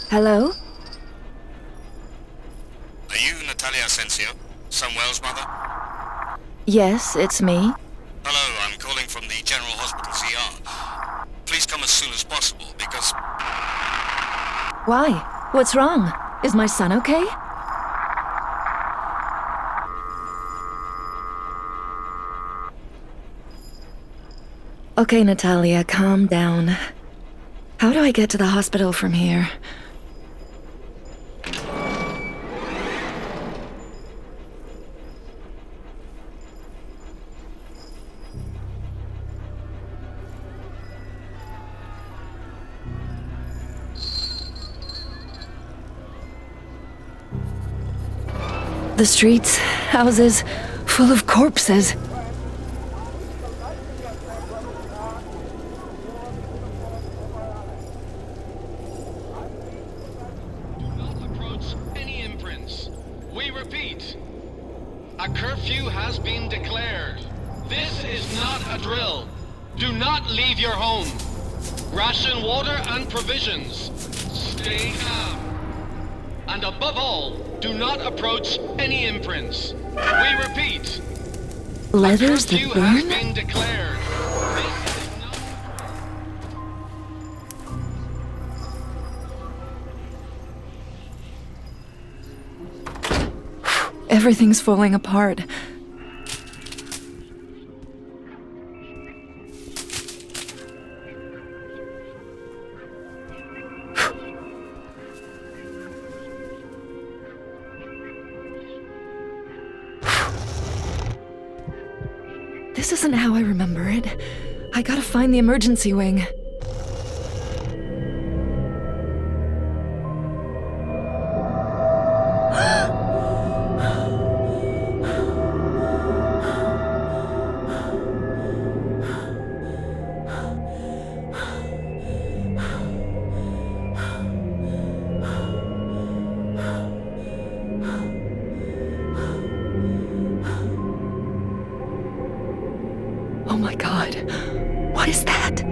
Hello? Are you Natalia Asensio? Samuel's mother? Yes, it's me. Hello, I'm calling from the General Hospital CR. Please come as soon as possible, because... Why? What's wrong? Is my son okay? Okay, Natalia, calm down. How do I get to the hospital from here? The streets, houses, full of corpses. Do not approach any imprints. We repeat, a curfew has been declared. This is not a drill. Do not leave your home. Ration water and provisions. Stay calm. And above all, do not approach any imprints. We repeat, Letters a curfew that has burn? been declared. This is not... Everything's falling apart. This isn't how I remember it. I gotta find the emergency wing. Oh my god. What is that?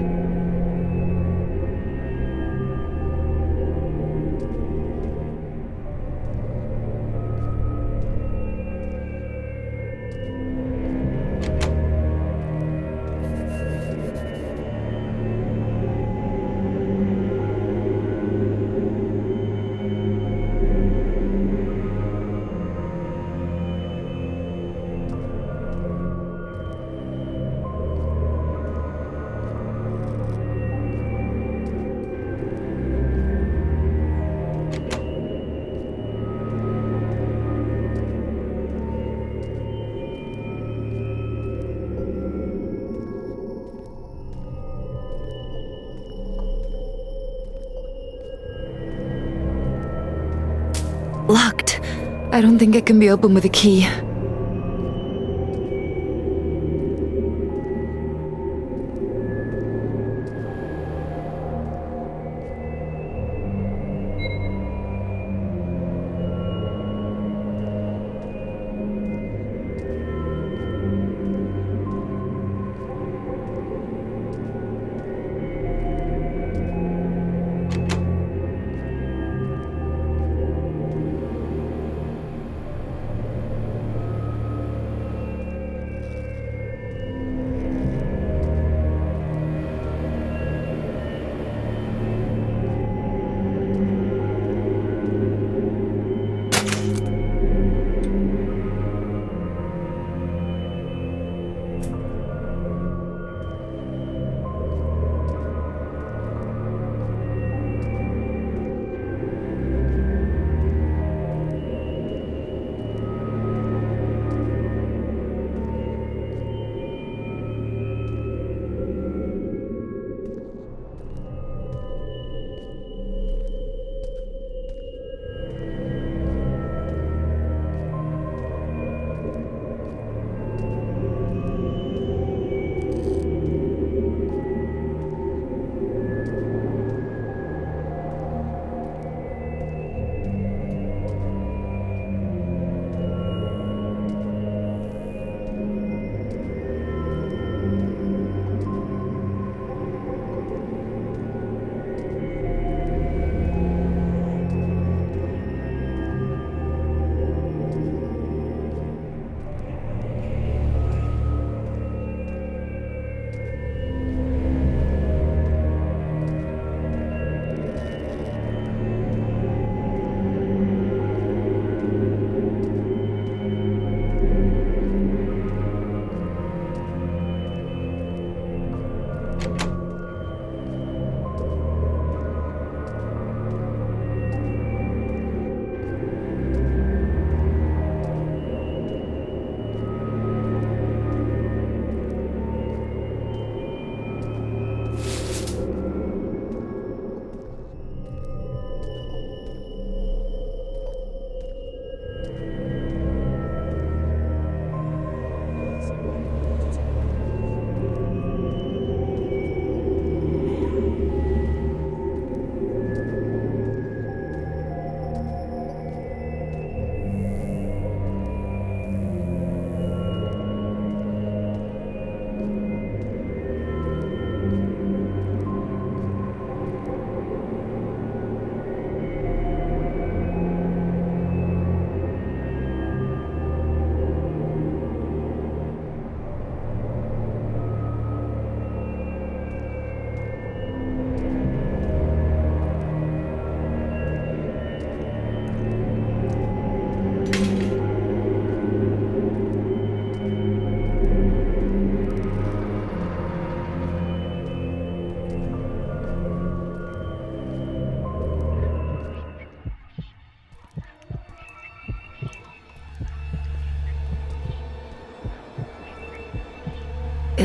Locked. I don't think it can be opened with a key.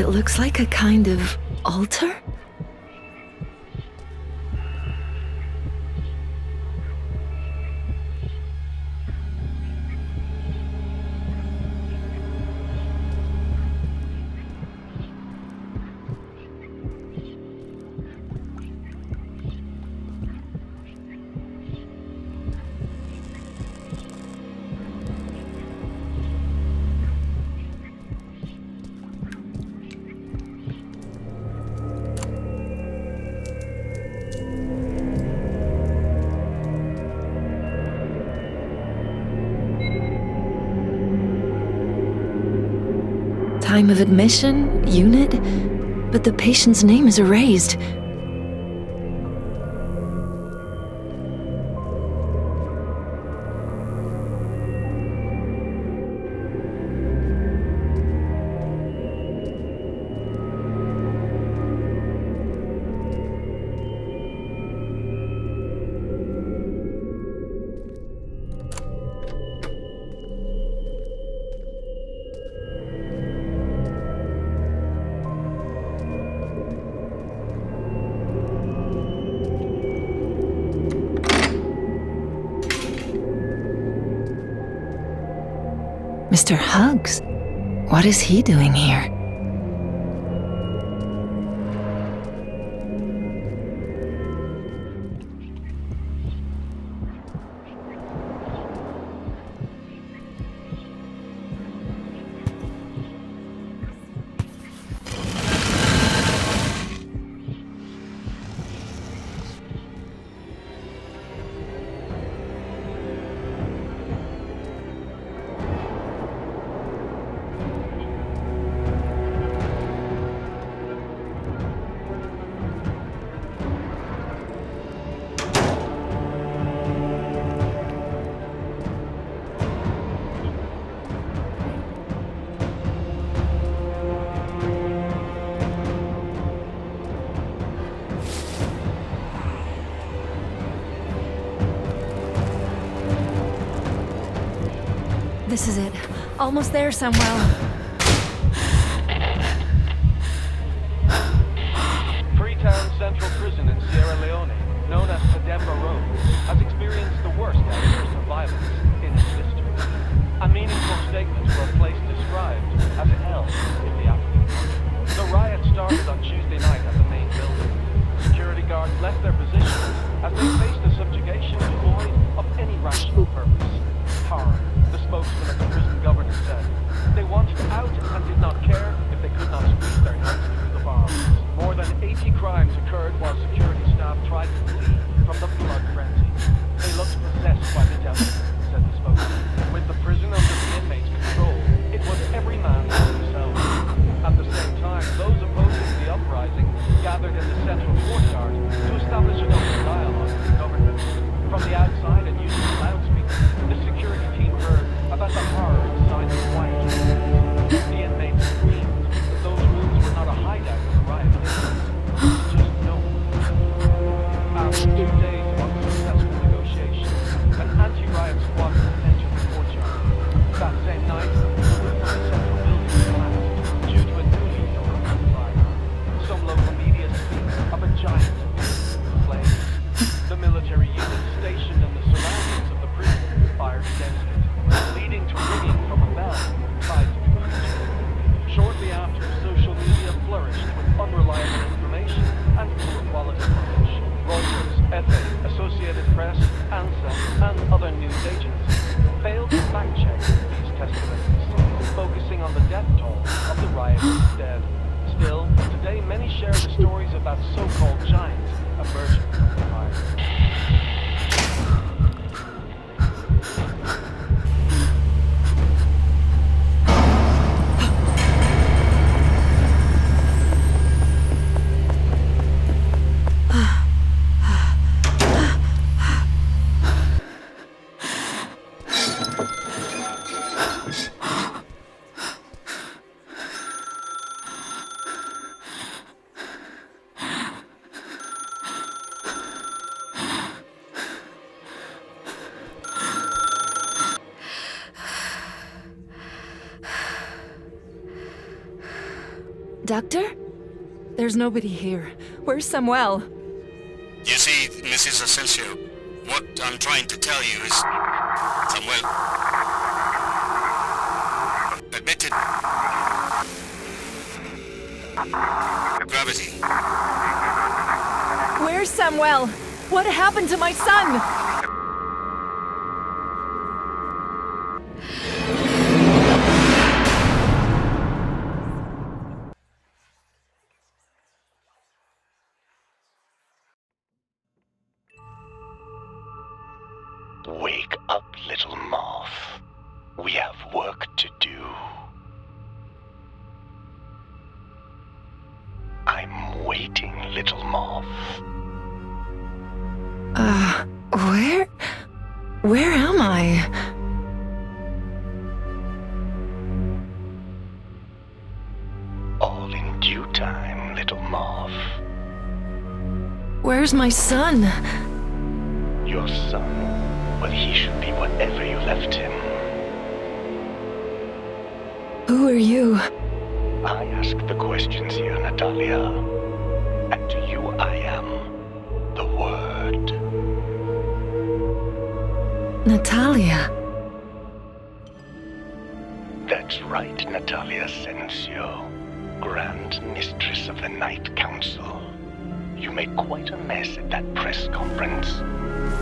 It looks like a kind of altar? Time of admission, unit, but the patient's name is erased. Mr. Hugs? What is he doing here? This is it. Almost there, Samuel. Freetown Central Prison in Sierra Leone, known as Kidnapper Road, has experienced the worst outburst of violence in its history. A meaningful statement for a place described as hell in the African continent. The riot started on Tuesday night at the main building. Security guards left their positions as they faced a subjugation devoid of any rational purpose. Horror, the spokesman of the prison governor said. They wanted out and did not care if they could not squeeze their heads through the bars. More than 80 crimes occurred while security staff tried to flee from the blood frenzy. They looked possessed by the devil, said the spokesman. With the prison under the inmates' control, it was every man for himself. At the same time, those opposing the uprising gathered in the central courtyard to establish an open dialogue with the government. From the outside and using the loudspeaker, the security team heard about the horror inside the quiet rooms. The inmates screamed that those rooms were not a hideout for the riot victims, just no one. After 2 days of unsuccessful negotiations, an anti-riot squad entered the courtyard. That same night, the roof of the central building collapsed due to a newly interrupted fire. Some local media speak of a giant flame. The military unit stationed in the surroundings of the prison fired against it, leading to ringing from a bell tied to the creature. Shortly after, social media flourished with unreliable information and poor quality footage. Reuters, EFE, Associated Press, ANSA, and other news agencies failed to fact-check these testimonies, focusing on the death toll of the riot instead. Still, today many share the stories about so-called giants emerging from the fire. Doctor? There's nobody here. Where's Samuel? You see, Mrs. Asensio, what I'm trying to tell you is... Samuel... admitted... gravity. Where's Samuel? What happened to my son? Wake up, little moth. We have work to do. I'm waiting, little moth. Where am I? All in due time, little moth. Where's my son? Your son, well, he should be wherever you left him. Who are you? I ask the questions here, Natalia. And to you I am the Word. Natalia. That's right, Natalia Asensio, Grand Mistress of the Night Council. You made quite a mess at that press conference.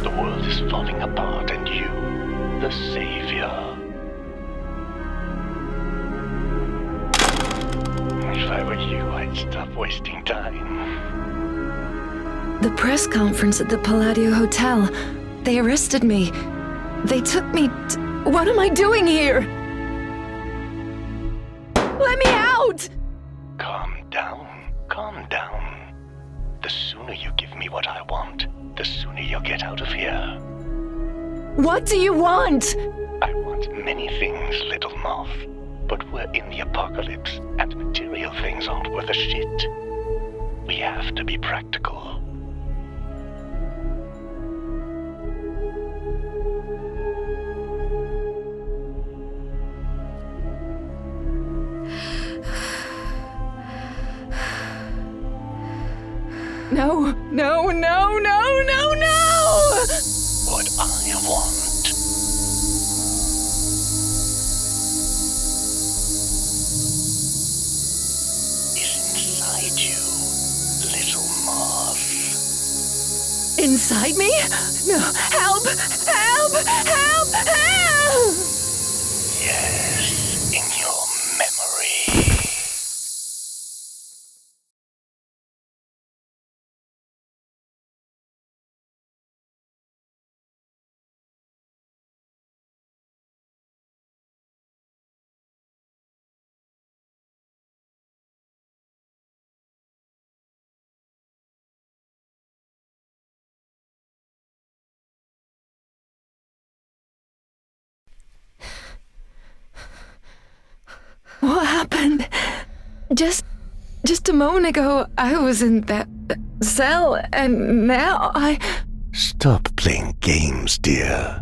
The world is falling apart and you, the savior. If I were you, I'd stop wasting time. The press conference at the Palladio Hotel. They arrested me. They took me What am I doing here? Let me out! Calm down, calm down. The sooner you give me what I want, the sooner you'll get out of here. What do you want? I want many things, little moth. But we're in the apocalypse, and material things aren't worth a shit. We have to be practical. No, no, no, no, no, no! What I want inside me? No, help! Help! Help! Help! Yes, in your memory. What happened? Just a moment ago, I was in that cell, and now Stop playing games, dear.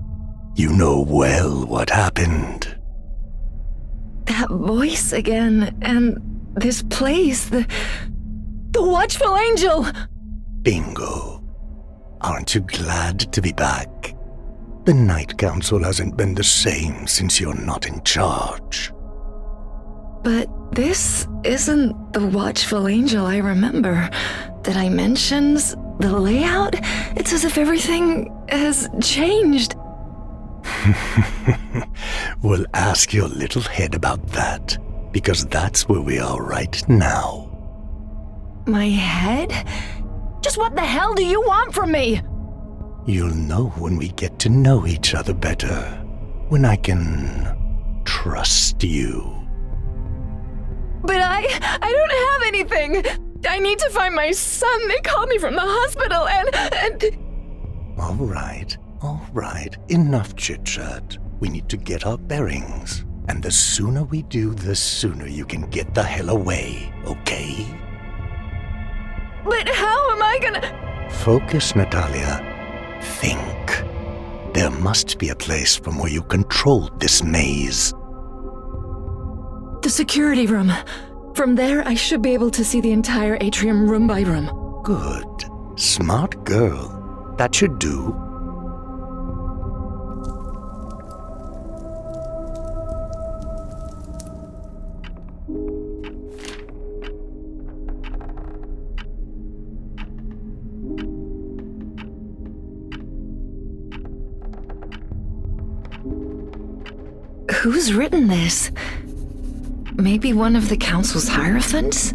You know well what happened. That voice again, and this place, the Watchful Angel! Bingo. Aren't you glad to be back? The Night Council hasn't been the same since you're not in charge. But this isn't the Watchful Angel I remember. That I mentioned the layout? It's as if everything has changed. Well, ask your little head about that, because that's where we are right now. My head? Just what the hell do you want from me? You'll know when we get to know each other better. When I can trust you. But I don't have anything. I need to find my son. They called me from the hospital and... All right. Enough chit-chat. We need to get our bearings. And the sooner we do, the sooner you can get the hell away, okay? But how am I gonna... Focus, Natalia. Think. There must be a place from where you controlled this maze. The security room. From there, I should be able to see the entire atrium room by room. Good. Smart girl. That should do. Who's written this? Maybe one of the council's hierophants?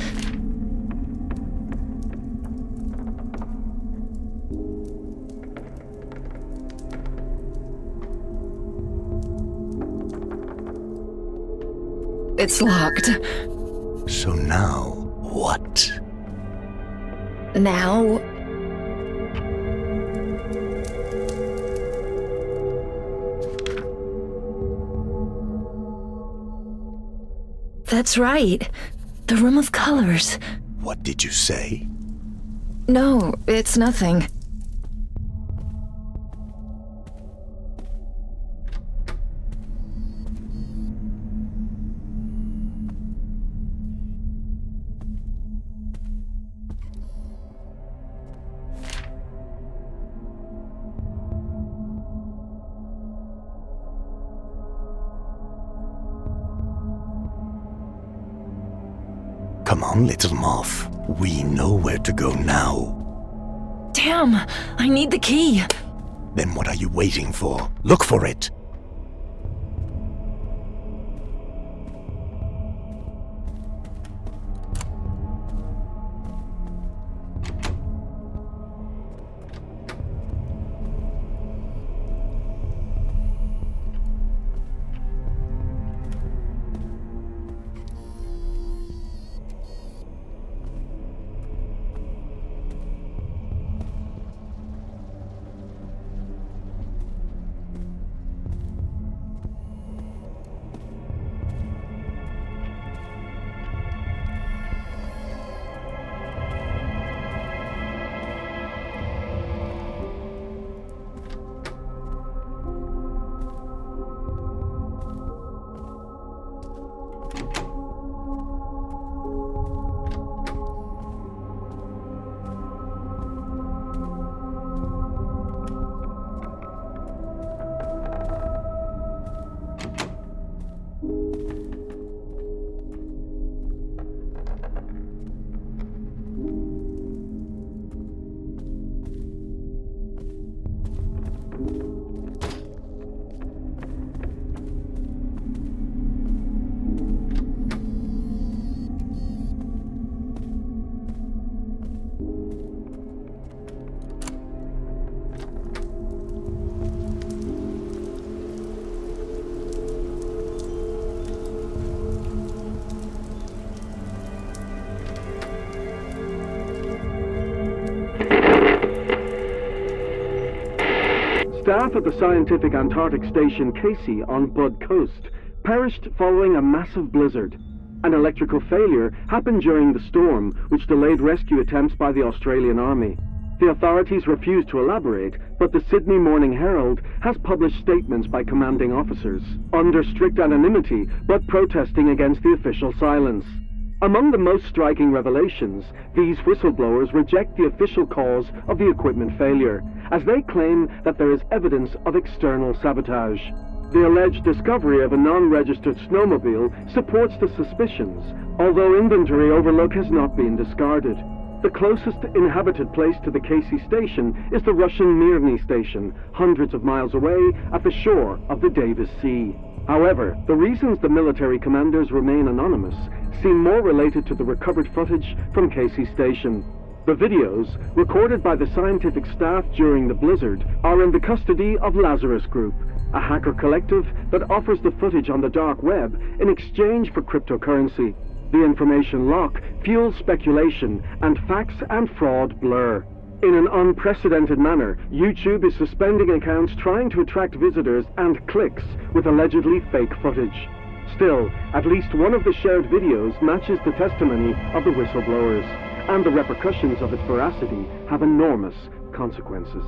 It's locked. So now, what? Now... That's right. The room of colors. What did you say? No, it's nothing. Come on, little moth. We know where to go now. Damn! I need the key! Then what are you waiting for? Look for it! Staff at the scientific Antarctic station Casey on Bud Coast perished following a massive blizzard. An electrical failure happened during the storm, which delayed rescue attempts by the Australian Army. The authorities refused to elaborate, but the Sydney Morning Herald has published statements by commanding officers, under strict anonymity, but protesting against the official silence. Among the most striking revelations, these whistleblowers reject the official cause of the equipment failure, as they claim that there is evidence of external sabotage. The alleged discovery of a non-registered snowmobile supports the suspicions, although inventory overlook has not been discarded. The closest inhabited place to the Casey station is the Russian Mirny station, hundreds of miles away at the shore of the Davis Sea. However, the reasons the military commanders remain anonymous seem more related to the recovered footage from Casey Station. The videos, recorded by the scientific staff during the blizzard, are in the custody of Lazarus Group, a hacker collective that offers the footage on the dark web in exchange for cryptocurrency. The information lock fuels speculation, and facts and fraud blur. In an unprecedented manner, YouTube is suspending accounts trying to attract visitors and clicks with allegedly fake footage. Still, at least one of the shared videos matches the testimony of the whistleblowers, and the repercussions of its veracity have enormous consequences.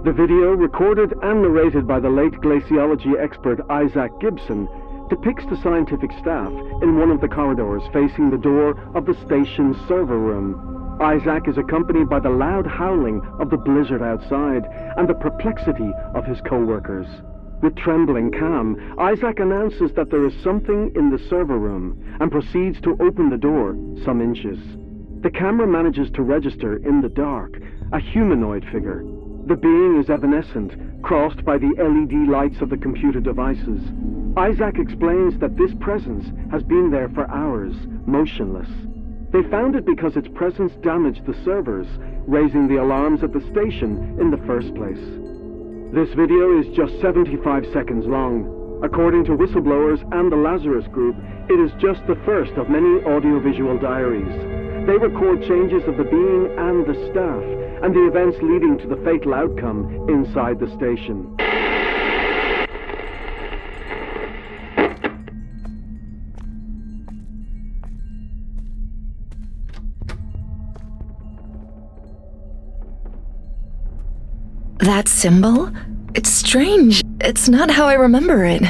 The video, recorded and narrated by the late glaciology expert Isaac Gibson, depicts the scientific staff in one of the corridors facing the door of the station's server room. Isaac is accompanied by the loud howling of the blizzard outside and the perplexity of his co-workers. With trembling calm, Isaac announces that there is something in the server room and proceeds to open the door some inches. The camera manages to register in the dark a humanoid figure. The being is evanescent, crossed by the LED lights of the computer devices. Isaac explains that this presence has been there for hours, motionless. They found it because its presence damaged the servers, raising the alarms at the station in the first place. This video is just 75 seconds long. According to whistleblowers and the Lazarus Group, it is just the first of many audiovisual diaries. They record changes of the being and the staff, and the events leading to the fatal outcome inside the station. That symbol? It's strange. It's not how I remember it.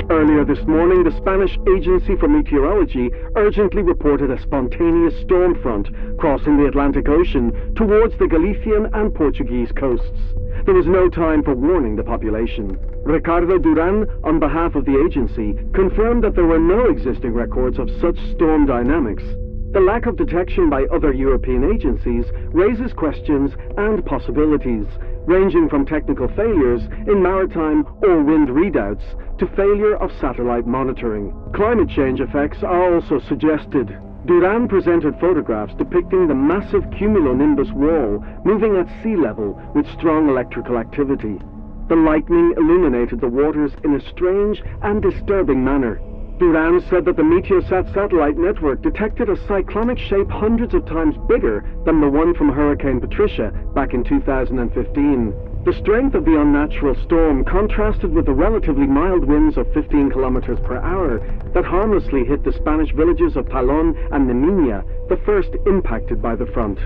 Earlier this morning, the Spanish Agency for Meteorology urgently reported a spontaneous storm front crossing the Atlantic Ocean towards the Galician and Portuguese coasts. There was no time for warning the population. Ricardo Duran, on behalf of the agency, confirmed that there were no existing records of such storm dynamics. The lack of detection by other European agencies raises questions and possibilities, ranging from technical failures in maritime or wind readouts to failure of satellite monitoring. Climate change effects are also suggested. Duran presented photographs depicting the massive cumulonimbus wall moving at sea level with strong electrical activity. The lightning illuminated the waters in a strange and disturbing manner. Duran said that the Meteosat satellite network detected a cyclonic shape hundreds of times bigger than the one from Hurricane Patricia back in 2015. The strength of the unnatural storm contrasted with the relatively mild winds of 15 kilometers per hour that harmlessly hit the Spanish villages of Talon and Neminia, the first impacted by the front.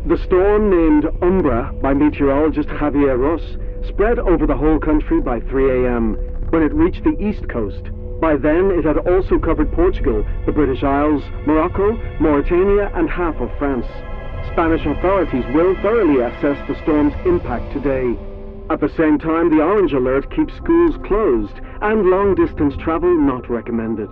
The storm, named Umbra by meteorologist Javier Ros, spread over the whole country by 3 a.m. when it reached the east coast. By then, it had also covered Portugal, the British Isles, Morocco, Mauritania, and half of France. Spanish authorities will thoroughly assess the storm's impact today. At the same time, the orange alert keeps schools closed and long-distance travel not recommended.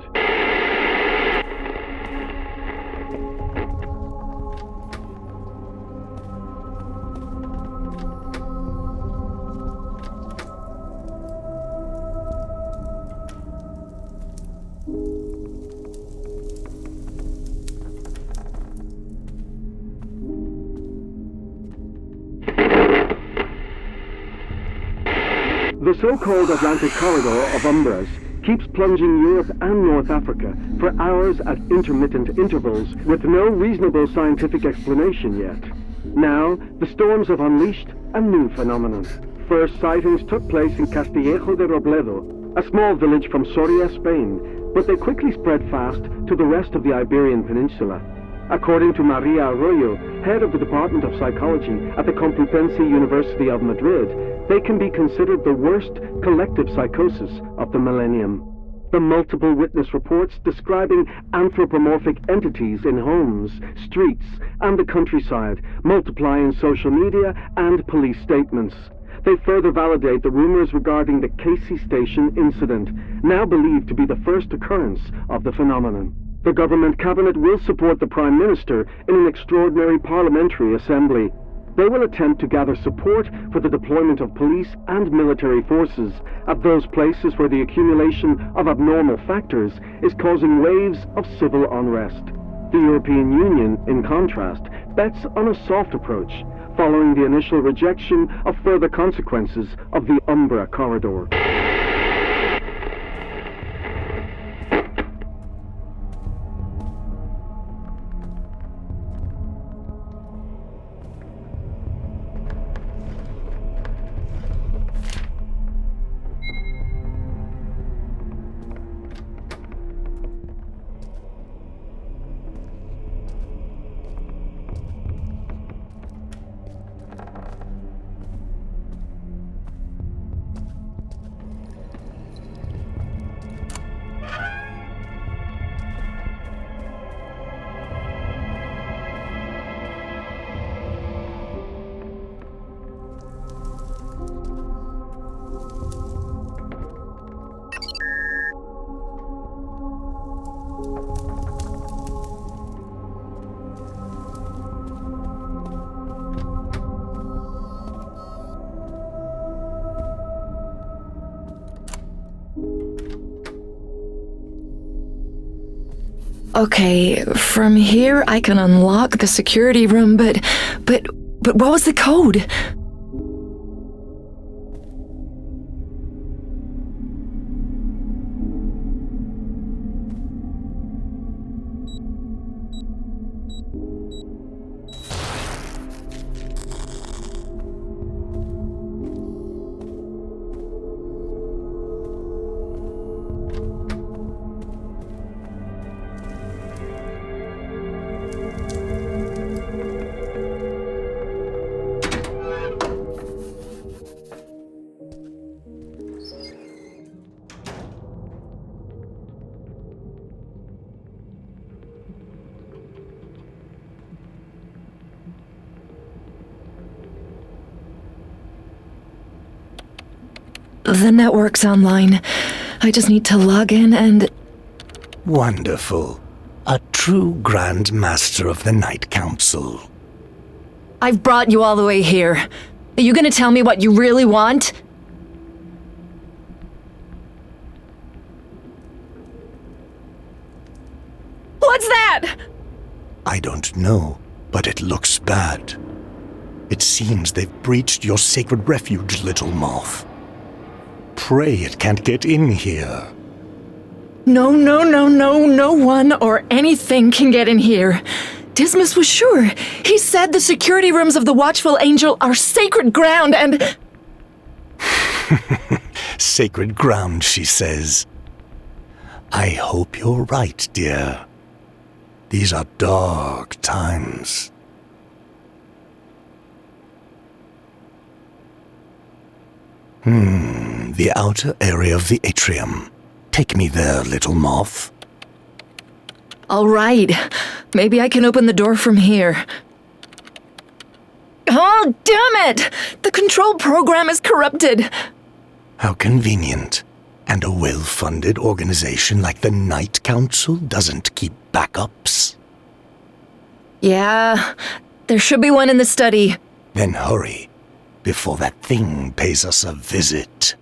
The so-called Atlantic corridor of Umbras keeps plunging Europe and North Africa for hours at intermittent intervals with no reasonable scientific explanation yet. Now, the storms have unleashed a new phenomenon. First sightings took place in Castillejo de Robledo, a small village from Soria, Spain, but they quickly spread fast to the rest of the Iberian Peninsula. According to Maria Arroyo, head of the Department of Psychology at the Complutense University of Madrid, they can be considered the worst collective psychosis of the millennium. The multiple witness reports describing anthropomorphic entities in homes, streets, and the countryside multiply in social media and police statements. They further validate the rumors regarding the Casey Station incident, now believed to be the first occurrence of the phenomenon. The government cabinet will support the Prime Minister in an extraordinary parliamentary assembly. They will attempt to gather support for the deployment of police and military forces at those places where the accumulation of abnormal factors is causing waves of civil unrest. The European Union, in contrast, bets on a soft approach, following the initial rejection of further consequences of the Umbra corridor. Okay, from here I can unlock the security room, but what was the code? The network's online. I just need to log in and... Wonderful. A true Grand Master of the Night Council. I've brought you all the way here. Are you gonna tell me what you really want? What's that? I don't know, but it looks bad. It seems they've breached your sacred refuge, little moth. Pray it can't get in here. No one or anything can get in here. Dismas was sure. He said the security rooms of the Watchful Angel are sacred ground and... Sacred ground, she says. I hope you're right, dear. These are dark times. The outer area of the atrium. Take me there, little moth. All right. Maybe I can open the door from here. Oh, damn it! The control program is corrupted. How convenient. And a well-funded organization like the Night Council doesn't keep backups. Yeah, there should be one in the study. Then hurry, before that thing pays us a visit.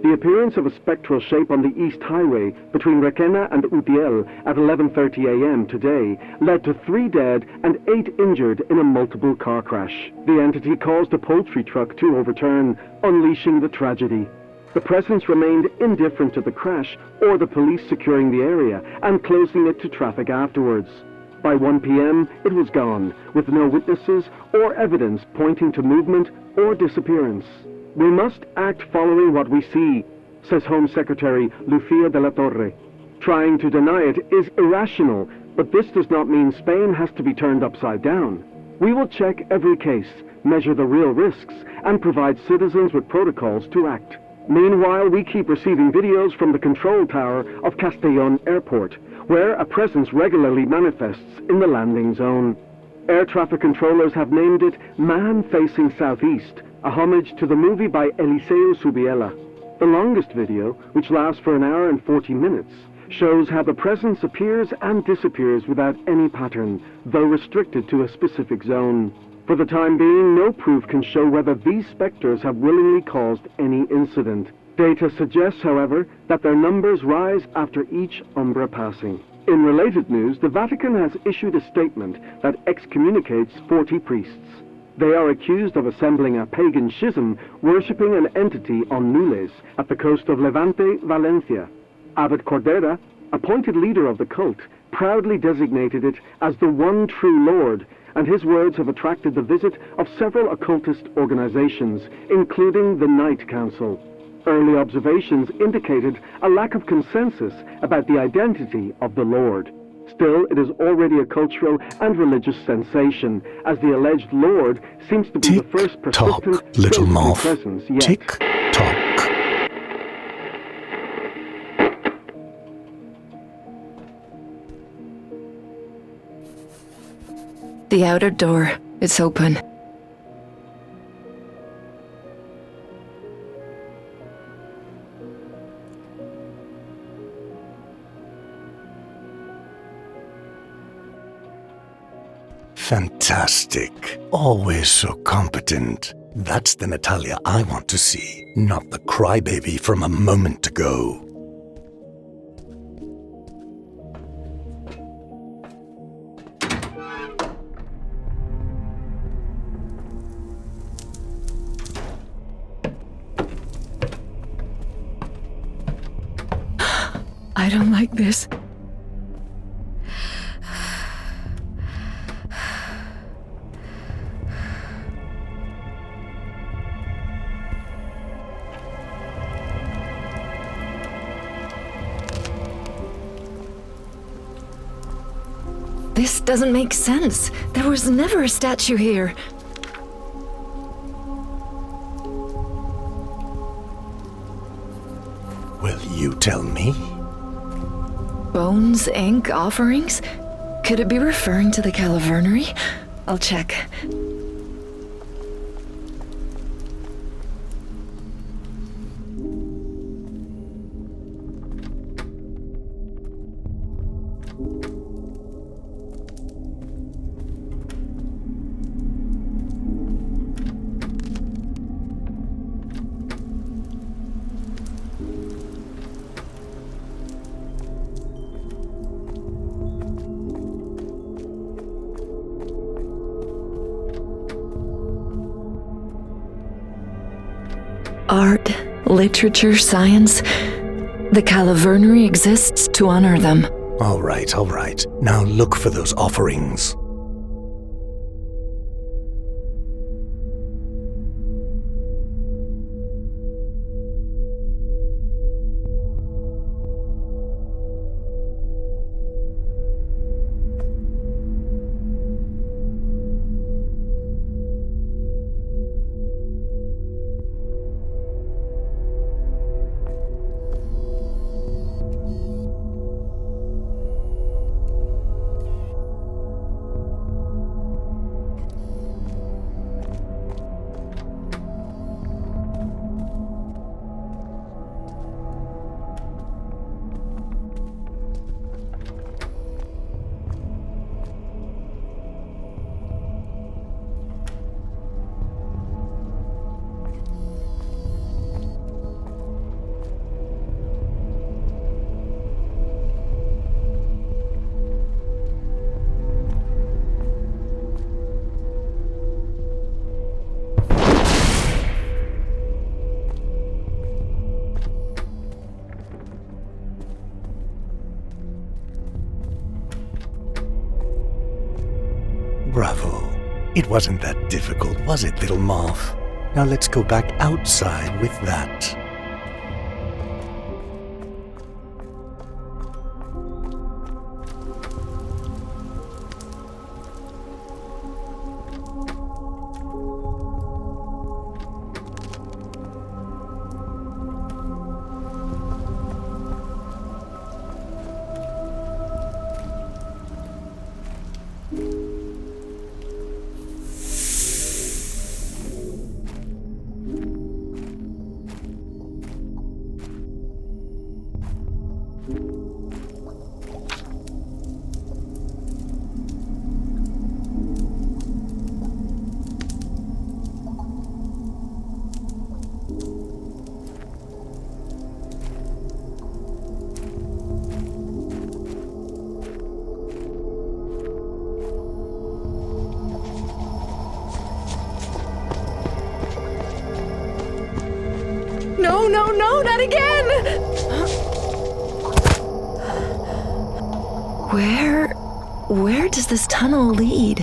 The appearance of a spectral shape on the East Highway between Requena and Utiel at 11:30 a.m. today led to 3 dead and 8 injured in a multiple car crash. The entity caused a poultry truck to overturn, unleashing the tragedy. The presence remained indifferent to the crash or the police securing the area and closing it to traffic afterwards. By 1 p.m., it was gone, with no witnesses or evidence pointing to movement or disappearance. We must act following what we see, says Home Secretary Lucía de la Torre. Trying to deny it is irrational, but this does not mean Spain has to be turned upside down. We will check every case, measure the real risks, and provide citizens with protocols to act. Meanwhile, we keep receiving videos from the control tower of Castellón Airport, where a presence regularly manifests in the landing zone. Air traffic controllers have named it Man Facing Southeast, a homage to the movie by Eliseo Subiela. The longest video, which lasts for 1 hour and 40 minutes, shows how the presence appears and disappears without any pattern, though restricted to a specific zone. For the time being, no proof can show whether these specters have willingly caused any incident. Data suggests, however, that their numbers rise after each Umbra passing. In related news, the Vatican has issued a statement that excommunicates 40 priests. They are accused of assembling a pagan schism, worshipping an entity on Nules at the coast of Levante, Valencia. Abbot Cordera, appointed leader of the cult, proudly designated it as the one true Lord, and his words have attracted the visit of several occultist organizations, including the Night Council. Early observations indicated a lack of consensus about the identity of the Lord. Still, it is already a cultural and religious sensation, as the alleged Lord seems to be the first persistent little physical moth. presence yet. Tick-tock. The outer door, it's open. Fantastic. Always so competent. That's the Natalia I want to see, not the crybaby from a moment ago. I don't like this. This doesn't make sense. There was never a statue here. Will you tell me? Bones, ink, offerings? Could it be referring to the calavernary? I'll check. Art, literature, science. The calavernary exists to honor them. All right. Now look for those offerings. Bravo. It wasn't that difficult, was it, little moth? Now let's go back outside with that. No, not again! Where does this tunnel lead?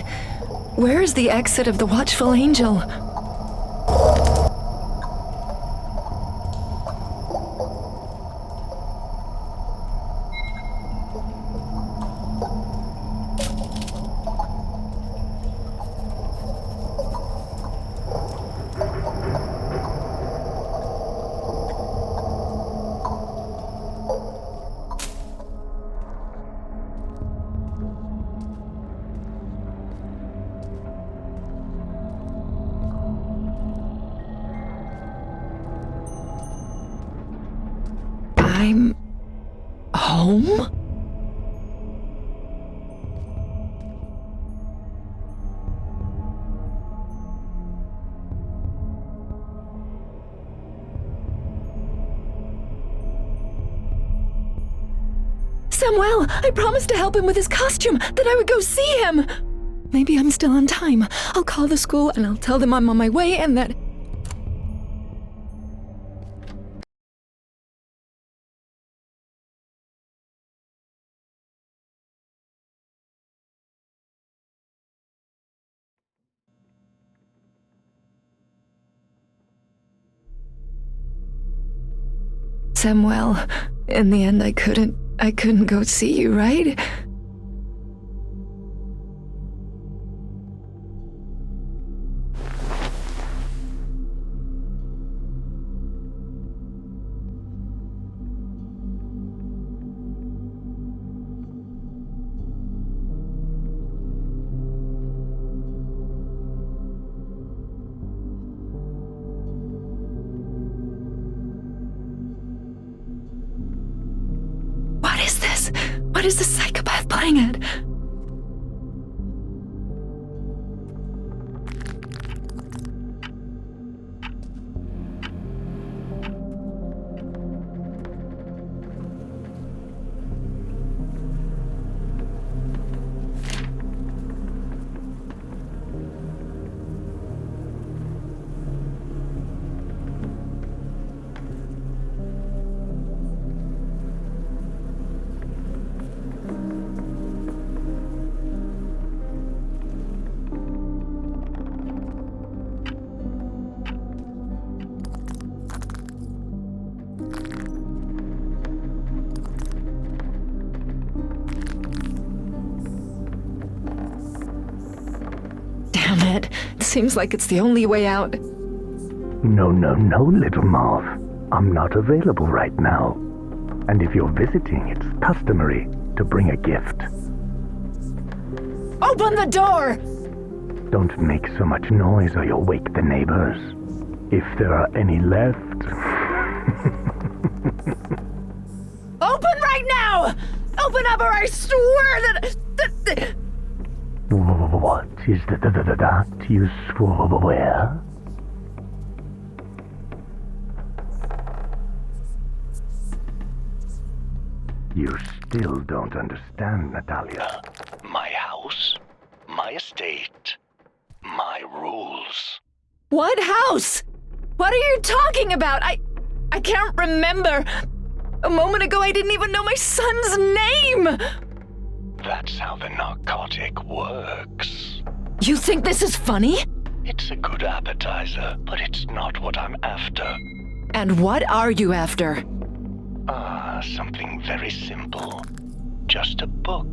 Where is the exit of the Watchful Angel? I'm home? Samuel, I promised to help him with his costume, that I would go see him. Maybe I'm still on time. I'll call the school and I'll tell them I'm on my way and that... Samuel, in the end I couldn't go see you, right? What is the psychopath playing at? It seems like it's the only way out. No, little moth. I'm not available right now. And if you're visiting, it's customary to bring a gift. Open the door! Don't make so much noise or you'll wake the neighbors. If there are any left. Open right now! Open up or I swear that... What is that you swear? You still don't understand, Natalia. My house, my estate, my rules. What house? What are you talking about? I can't remember. A moment ago I didn't even know my son's name! That's how the narcotic works. You think this is funny? It's a good appetizer, but it's not what I'm after. And what are you after? Something very simple. Just a book.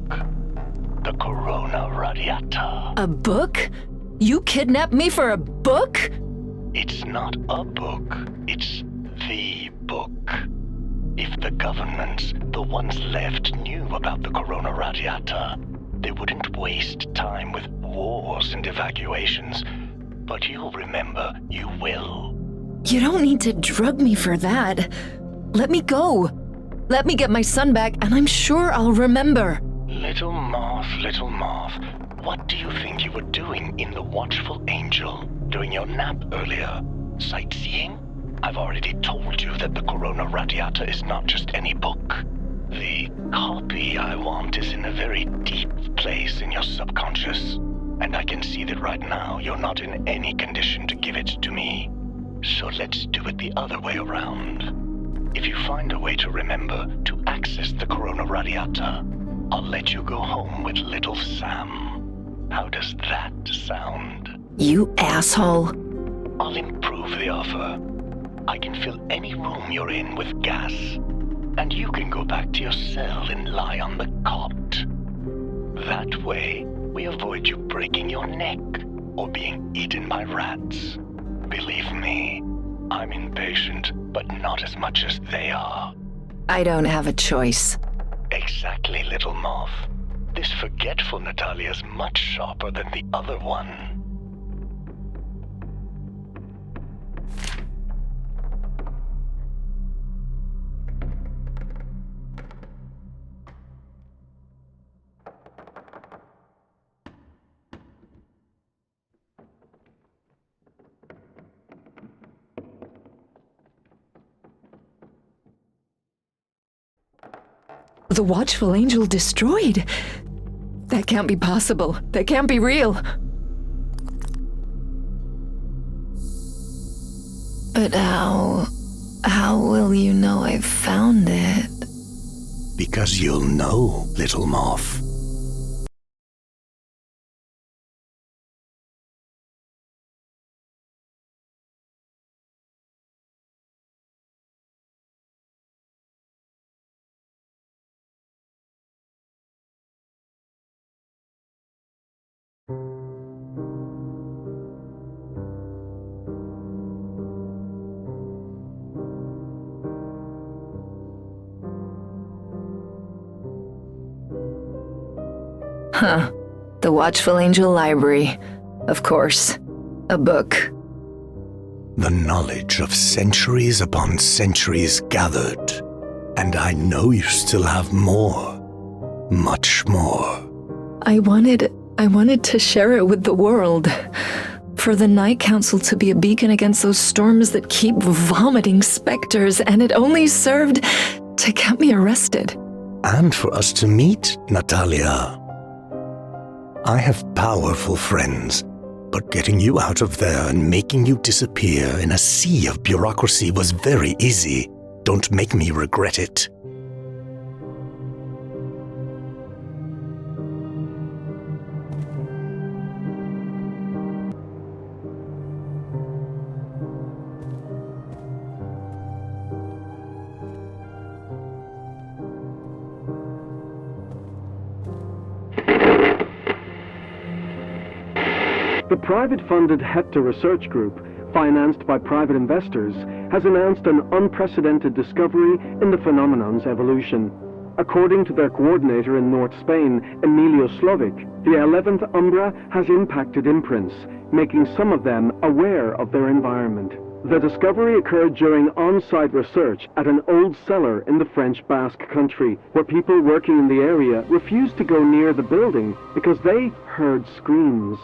The Corona Radiata. A book? You kidnapped me for a book? It's not a book. It's the book. If the governments, the ones left, knew about the Corona Radiata, they wouldn't waste time with wars and evacuations. But you'll remember, you will. You don't need to drug me for that. Let me go. Let me get my son back, and I'm sure I'll remember. Little moth, what do you think you were doing in the Watchful Angel during your nap earlier? Sightseeing? I've already told you that the Corona Radiata is not just any book. The copy I want is in a very deep place in your subconscious, and I can see that right now you're not in any condition to give it to me. So let's do it the other way around. If you find a way to remember to access the Corona Radiata, I'll let you go home with little Sam. How does that sound? You asshole. I'll improve the offer. I can fill any room you're in with gas, and you can go back to your cell and lie on the cot. That way, we avoid you breaking your neck or being eaten by rats. Believe me, I'm impatient, but not as much as they are. I don't have a choice. Exactly, little moth. This forgetful Natalia's much sharper than the other one. The Watchful Angel destroyed? That can't be possible. That can't be real. But how will you know I've found it? Because you'll know, little moth. Huh. The Watchful Angel Library. Of course. A book. The knowledge of centuries upon centuries gathered. And I know you still have more. Much more. I wanted to share it with the world. For the Night Council to be a beacon against those storms that keep vomiting specters, and it only served to get me arrested. And for us to meet, Natalia. I have powerful friends, but getting you out of there and making you disappear in a sea of bureaucracy was very easy. Don't make me regret it. The private-funded Hepta research group, financed by private investors, has announced an unprecedented discovery in the phenomenon's evolution. According to their coordinator in North Spain, Emilio Slovic, the 11th Umbra has impacted imprints, making some of them aware of their environment. The discovery occurred during on-site research at an old cellar in the French Basque country, where people working in the area refused to go near the building because they heard screams.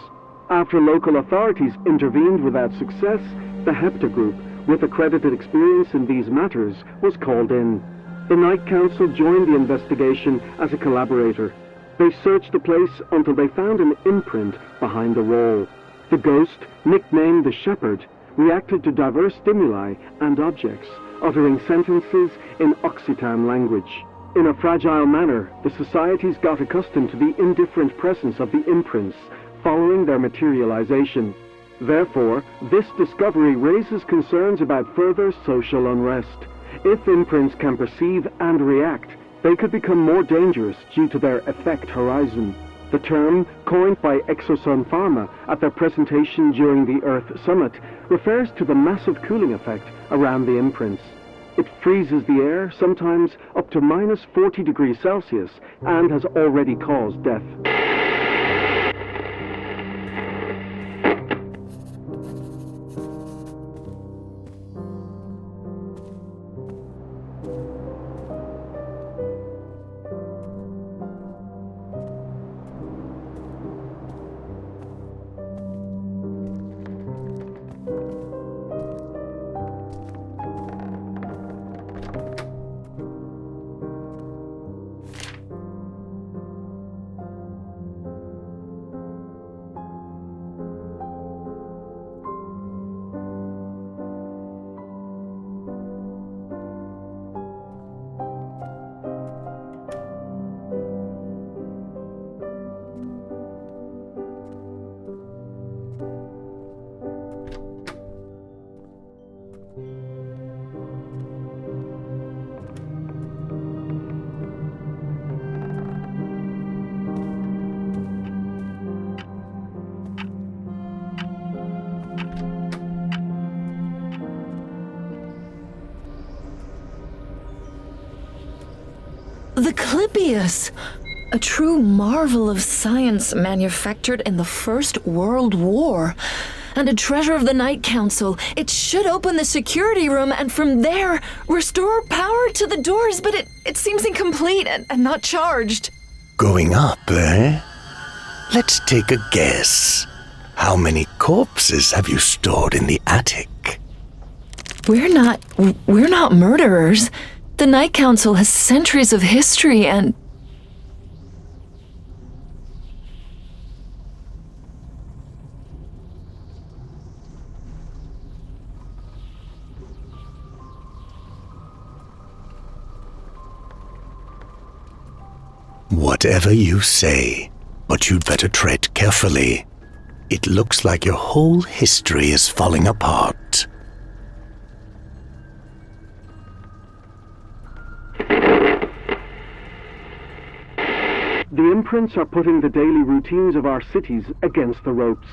After local authorities intervened without success, the Hepta group, with accredited experience in these matters, was called in. The Night Council joined the investigation as a collaborator. They searched the place until they found an imprint behind the wall. The ghost, nicknamed the Shepherd, reacted to diverse stimuli and objects, uttering sentences in Occitan language. In a fragile manner, the societies got accustomed to the indifferent presence of the imprints, following their materialization. Therefore, this discovery raises concerns about further social unrest. If imprints can perceive and react, they could become more dangerous due to their effect horizon. The term, coined by Exosun Pharma at their presentation during the Earth Summit, refers to the massive cooling effect around the imprints. It freezes the air, sometimes up to minus 40 degrees Celsius, and has already caused death. The Clypeus! A true marvel of science manufactured in the First World War. And a treasure of the Night Council. It should open the security room and from there restore power to the doors, but it seems incomplete and not charged. Going up, eh? Let's take a guess. How many corpses have you stored in the attic? We're not murderers. The Night Council has centuries of history and... Whatever you say, but you'd better tread carefully. It looks like your whole history is falling apart. The imprints are putting the daily routines of our cities against the ropes.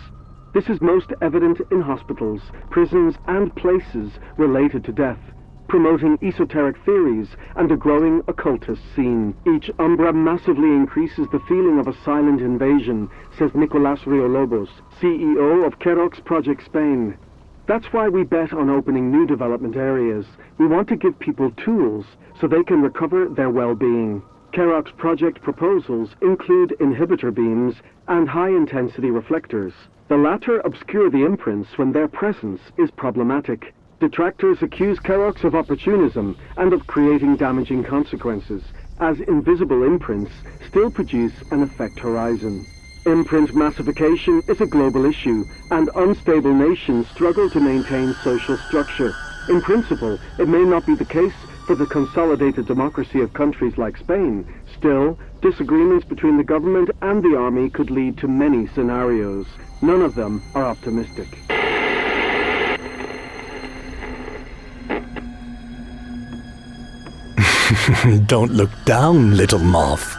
This is most evident in hospitals, prisons, and places related to death, promoting esoteric theories and a growing occultist scene. Each Umbra massively increases the feeling of a silent invasion, says Nicolás Riolobos, CEO of Kerox Project Spain. That's why we bet on opening new development areas. We want to give people tools so they can recover their well-being. Kerox project proposals include inhibitor beams and high-intensity reflectors. The latter obscure the imprints when their presence is problematic. Detractors accuse Kerox of opportunism and of creating damaging consequences, as invisible imprints still produce an effect horizon. Imprint massification is a global issue, and unstable nations struggle to maintain social structure. In principle, it may not be the case for the consolidated democracy of countries like Spain. Still, disagreements between the government and the army could lead to many scenarios. None of them are optimistic. Don't look down, little moth.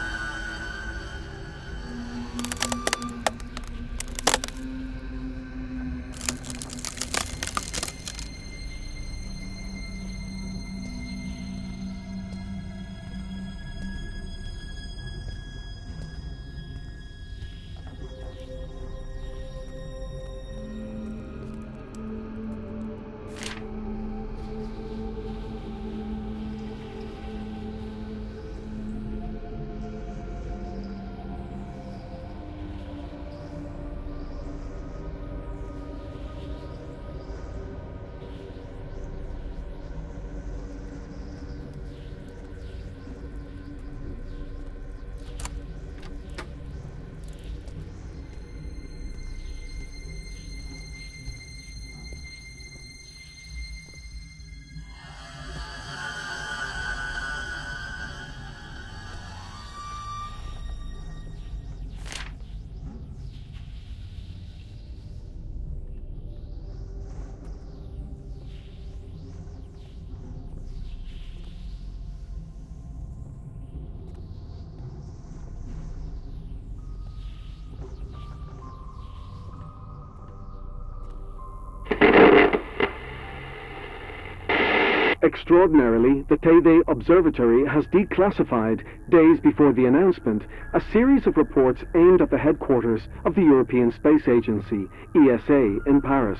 Extraordinarily, the Teide Observatory has declassified, days before the announcement, a series of reports aimed at the headquarters of the European Space Agency, ESA, in Paris.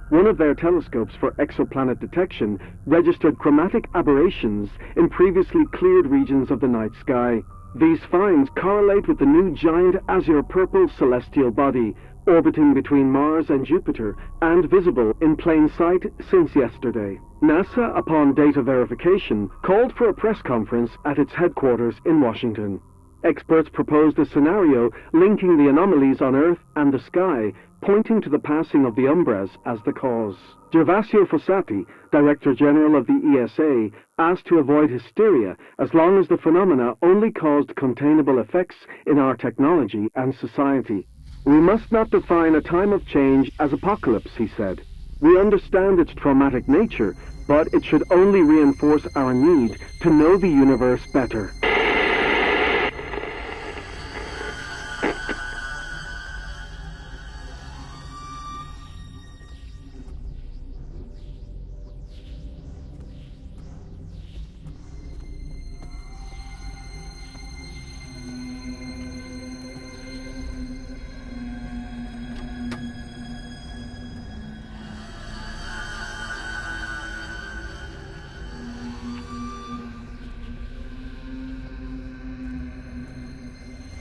One of their telescopes for exoplanet detection registered chromatic aberrations in previously cleared regions of the night sky. These finds correlate with the new giant azure-purple celestial body, orbiting between Mars and Jupiter, and visible in plain sight since yesterday. NASA, upon data verification, called for a press conference at its headquarters in Washington. Experts proposed a scenario linking the anomalies on Earth and the sky, pointing to the passing of the Umbras as the cause. Gervasio Fossati, Director General of the ESA, asked to avoid hysteria as long as the phenomena only caused containable effects in our technology and society. We must not define a time of change as apocalypse, he said. We understand its traumatic nature, but it should only reinforce our need to know the universe better.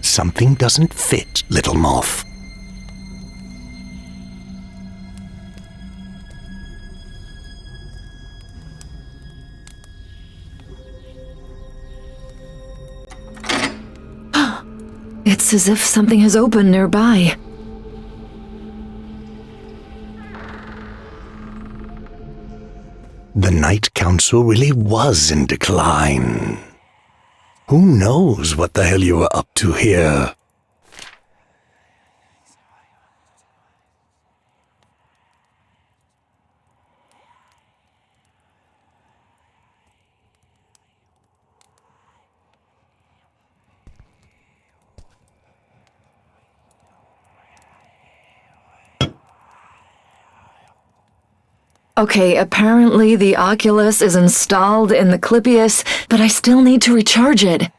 Something doesn't fit, little moth. It's as if something has opened nearby. The Night Council really was in decline. Who knows what the hell you were up to here? Okay, apparently the Oculus is installed in the Clypeus, but I still need to recharge it.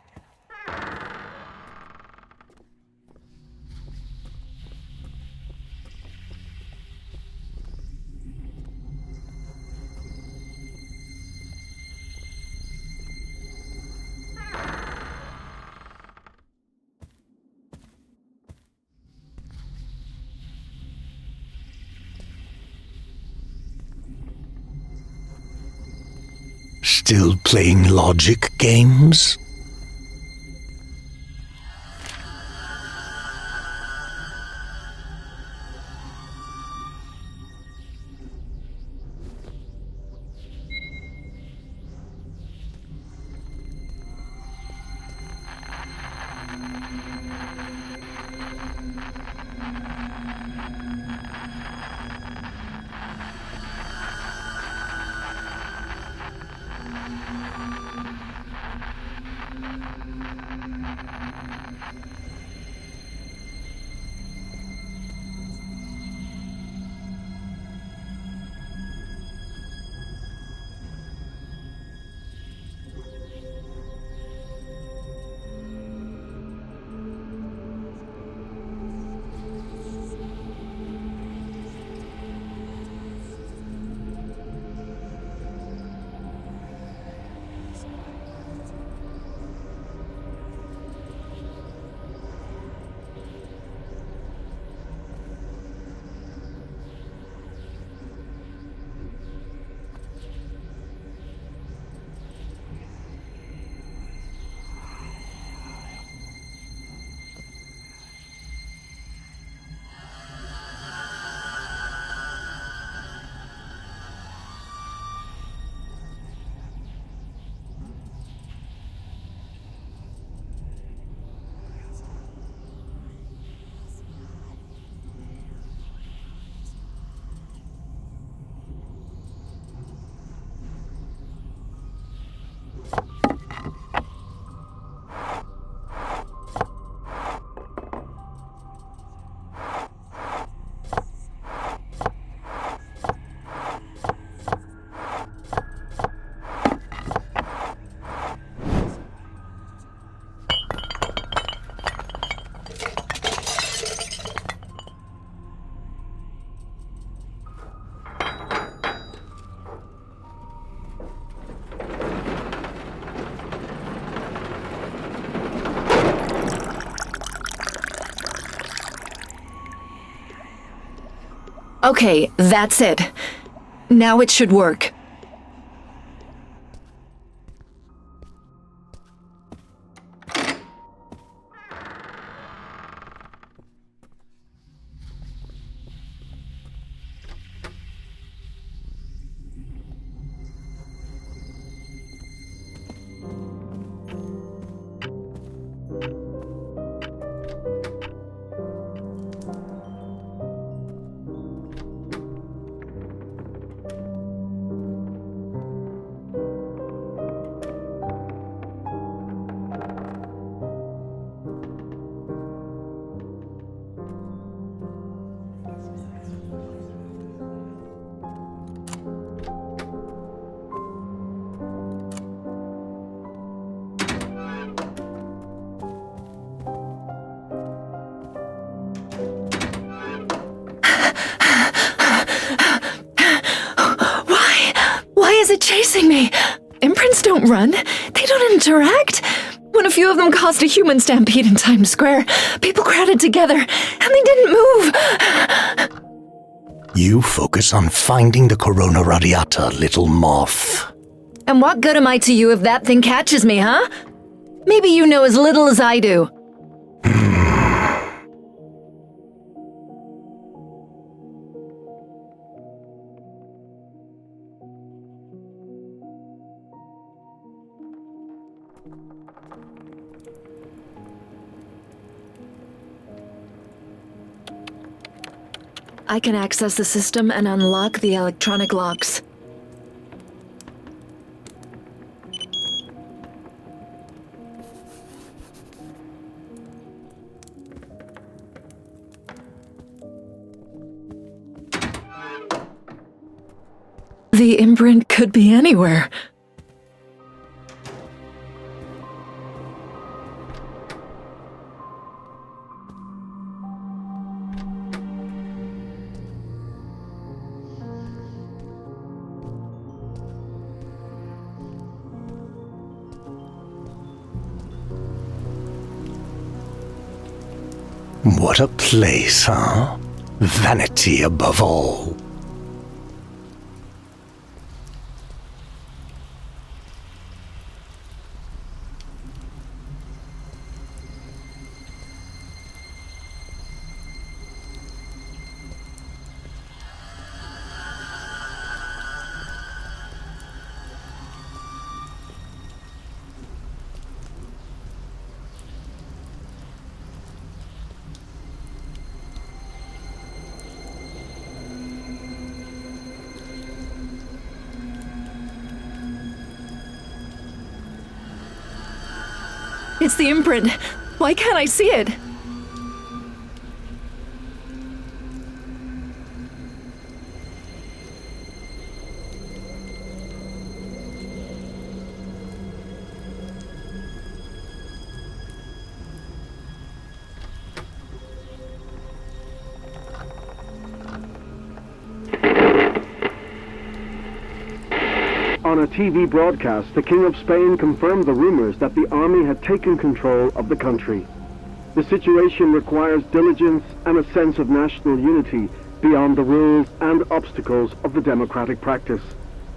Still playing logic games? Okay, that's it. Now it should work. Why is it chasing me? Imprints don't run. They don't interact. When a few of them caused a human stampede in Times Square, people crowded together, and they didn't move. You focus on finding the Corona Radiata, little moth. And what good am I to you if that thing catches me, huh? Maybe you know as little as I do. I can access the system and unlock the electronic locks. The imprint could be anywhere. What a place, huh? Vanity above all. It's the imprint. Why can't I see it? On a TV broadcast, the King of Spain confirmed the rumors that the army had taken control of the country. The situation requires diligence and a sense of national unity beyond the rules and obstacles of the democratic practice.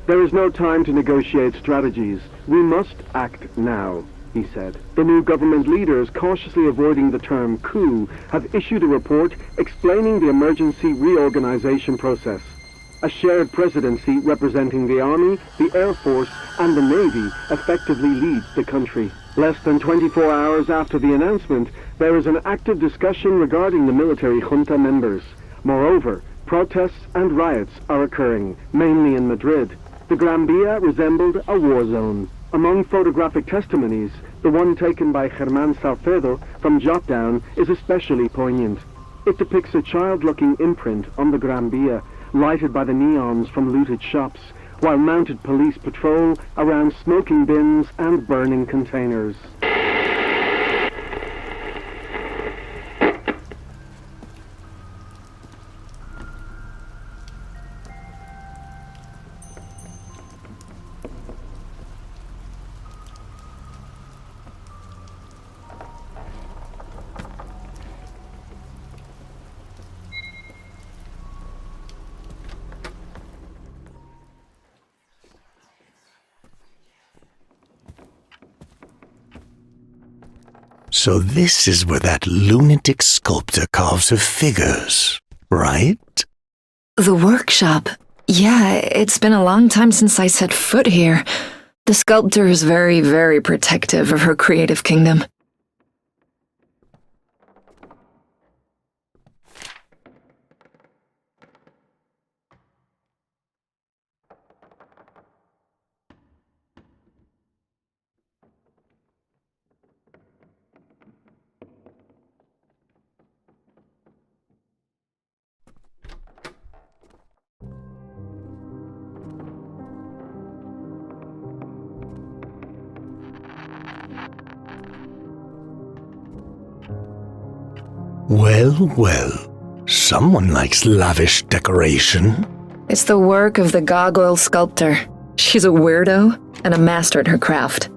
There is no time to negotiate strategies. We must act now, he said. The new government leaders, cautiously avoiding the term coup, have issued a report explaining the emergency reorganization process. A shared presidency representing the Army, the Air Force, and the Navy effectively leads the country. Less than 24 hours after the announcement, there is an active discussion regarding the military junta members. Moreover, protests and riots are occurring, mainly in Madrid. The Gran Via resembled a war zone. Among photographic testimonies, the one taken by Germán Salcedo from Jotdown is especially poignant. It depicts a child-looking imprint on the Gran Via, lighted by the neons from looted shops, while mounted police patrol around smoking bins and burning containers. So this is where that lunatic sculptor carves her figures, right? The workshop. Yeah, it's been a long time since I set foot here. The sculptor is very, very protective of her creative kingdom. Well, well, someone likes lavish decoration. It's the work of the gargoyle sculptor. She's a weirdo and a master at her craft.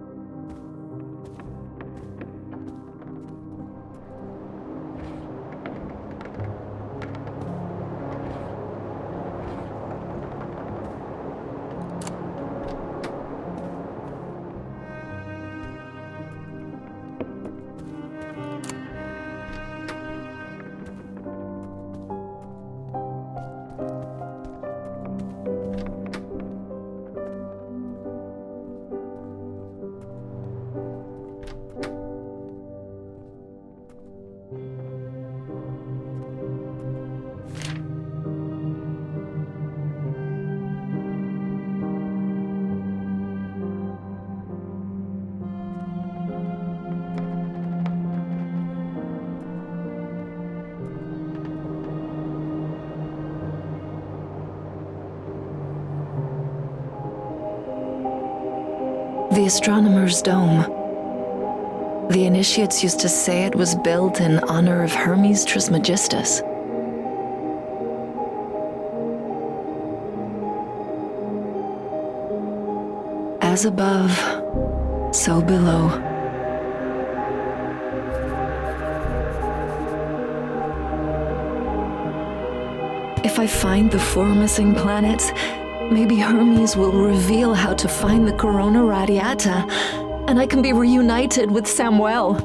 The astronomer's dome. The initiates used to say it was built in honor of Hermes Trismegistus. As above, so below. If I find the 4 missing planets, maybe Hermes will reveal how to find the Corona Radiata, and I can be reunited with Samuel.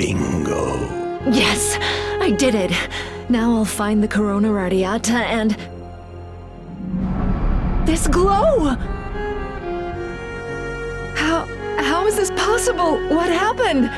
Bingo. Yes, I did it. Now I'll find the Corona Radiata and... this glow! How is this possible? What happened?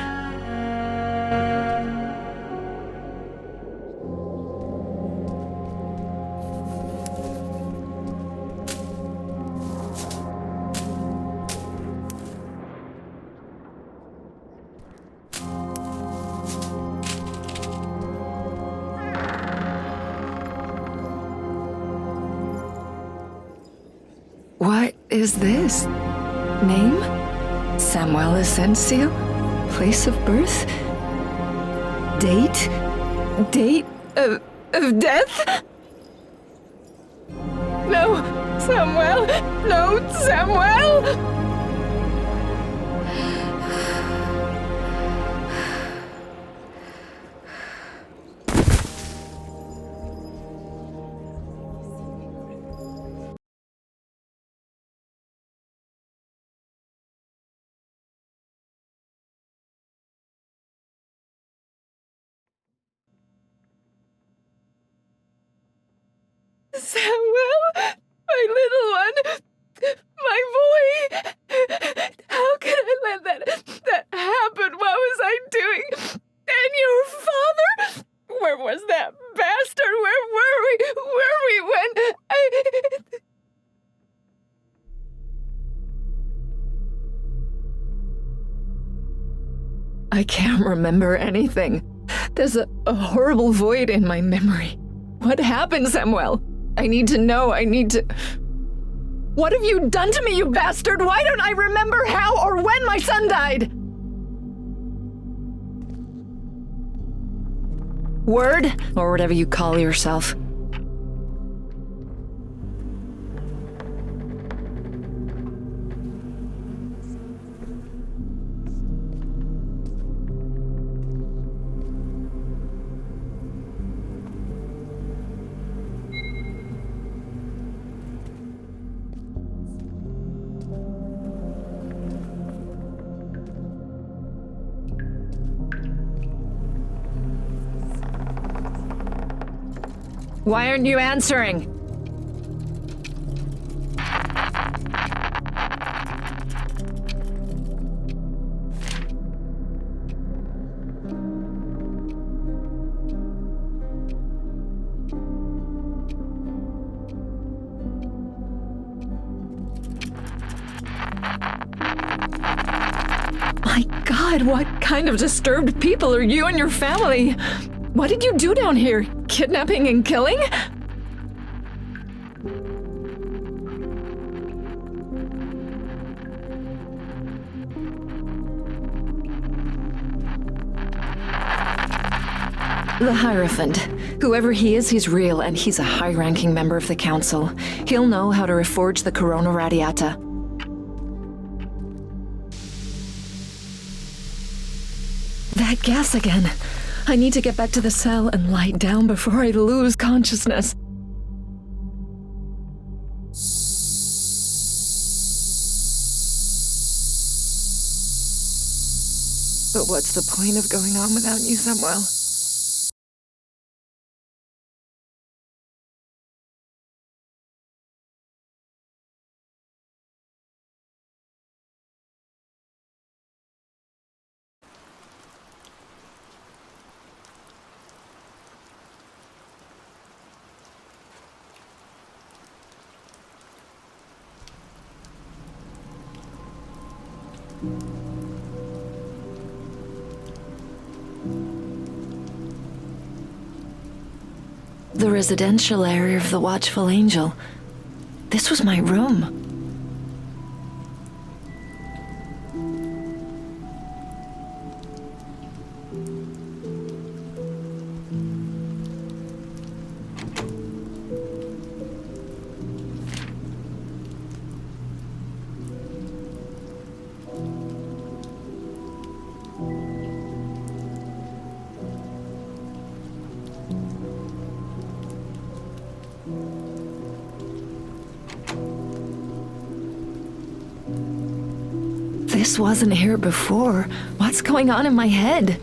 What is this? Name? Samuel Asensio? Place of birth? Date? Date of death? No, Samuel! No, Samuel! Samuel, my little one, my boy. How could I let that happen? What was I doing? And your father? Where was that bastard? Where were we when I can't remember anything. There's a horrible void in my memory. What happened, Samuel? I need to know. What have you done to me, you bastard? Why don't I remember how or when my son died? Word, or whatever you call yourself. Why aren't you answering? My God, what kind of disturbed people are you and your family? What did you do down here? Kidnapping and killing? The hierophant. Whoever he is, he's real, and he's a high-ranking member of the council. He'll know how to reforge the Corona Radiata. That gas again. I need to get back to the cell and lie down before I lose consciousness. But what's the point of going on without you, Samuel? The residential area of the Watchful Angel. This was my room. This wasn't here before. What's going on in my head?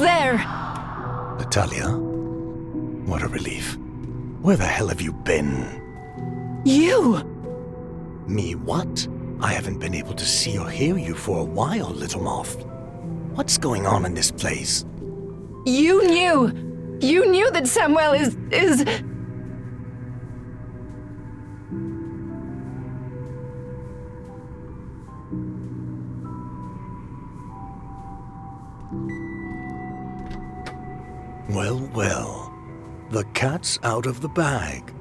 there! Natalia? What a relief. Where the hell have you been? You! Me what? I haven't been able to see or hear you for a while, little moth. What's going on in this place? You knew! You knew that Samuel is... Well, well. The cat's out of the bag.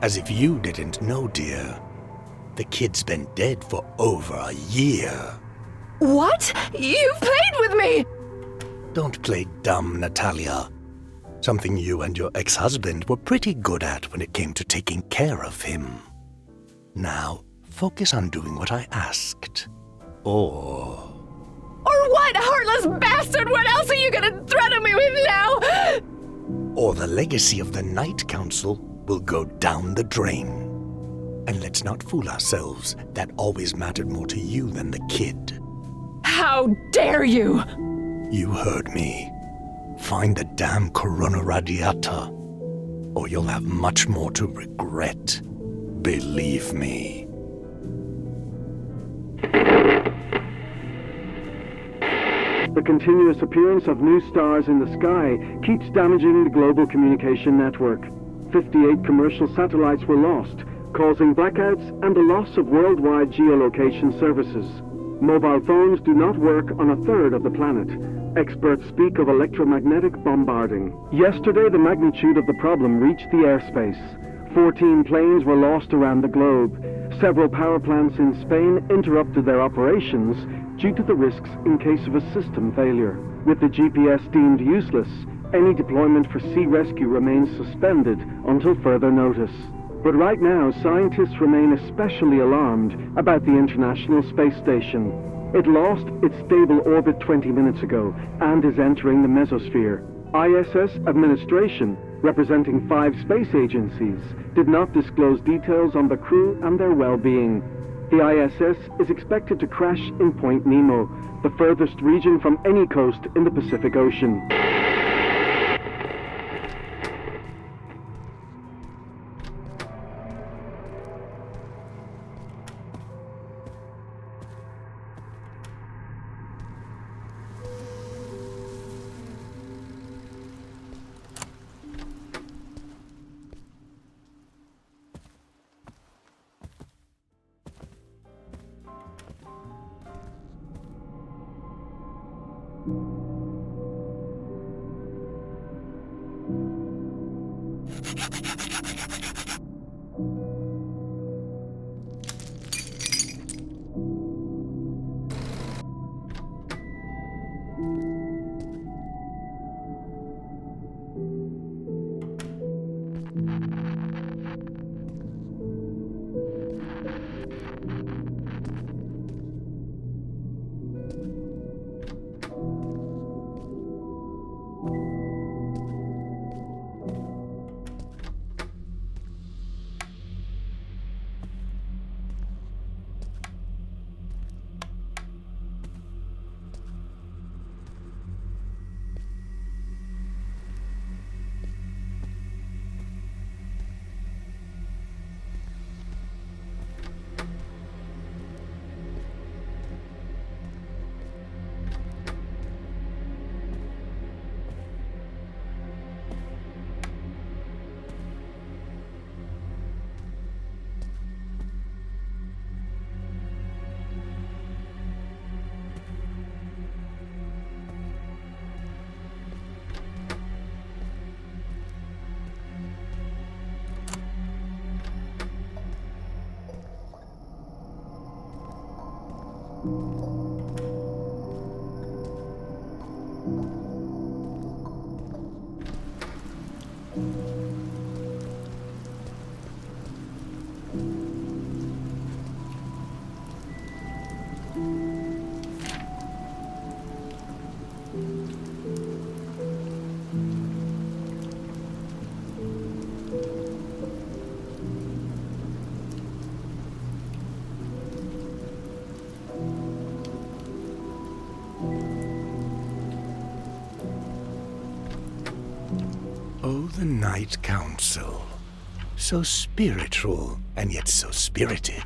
As if you didn't know, dear. The kid's been dead for over a year. What? You played with me! Don't play dumb, Natalia. Something you and your ex-husband were pretty good at when it came to taking care of him. Now, focus on doing what I asked. Or what, heartless bastard? What else are you gonna threaten me with now? Or the legacy of the Night Council will go down the drain. And let's not fool ourselves, that always mattered more to you than the kid. How dare you! You heard me. Find the damn Corona Radiata, or you'll have much more to regret. Believe me. The continuous appearance of new stars in the sky keeps damaging the global communication network. 58 commercial satellites were lost, causing blackouts and the loss of worldwide geolocation services. Mobile phones do not work on a third of the planet. Experts speak of electromagnetic bombarding. Yesterday, the magnitude of the problem reached the airspace. 14 planes were lost around the globe. Several power plants in Spain interrupted their operations due to the risks in case of a system failure. With the GPS deemed useless, any deployment for sea rescue remains suspended until further notice. But right now, scientists remain especially alarmed about the International Space Station. It lost its stable orbit 20 minutes ago and is entering the mesosphere. ISS administration, representing 5 space agencies, did not disclose details on the crew and their well-being. The ISS is expected to crash in Point Nemo, the furthest region from any coast in the Pacific Ocean. The Night Council. So spiritual, and yet so spirited.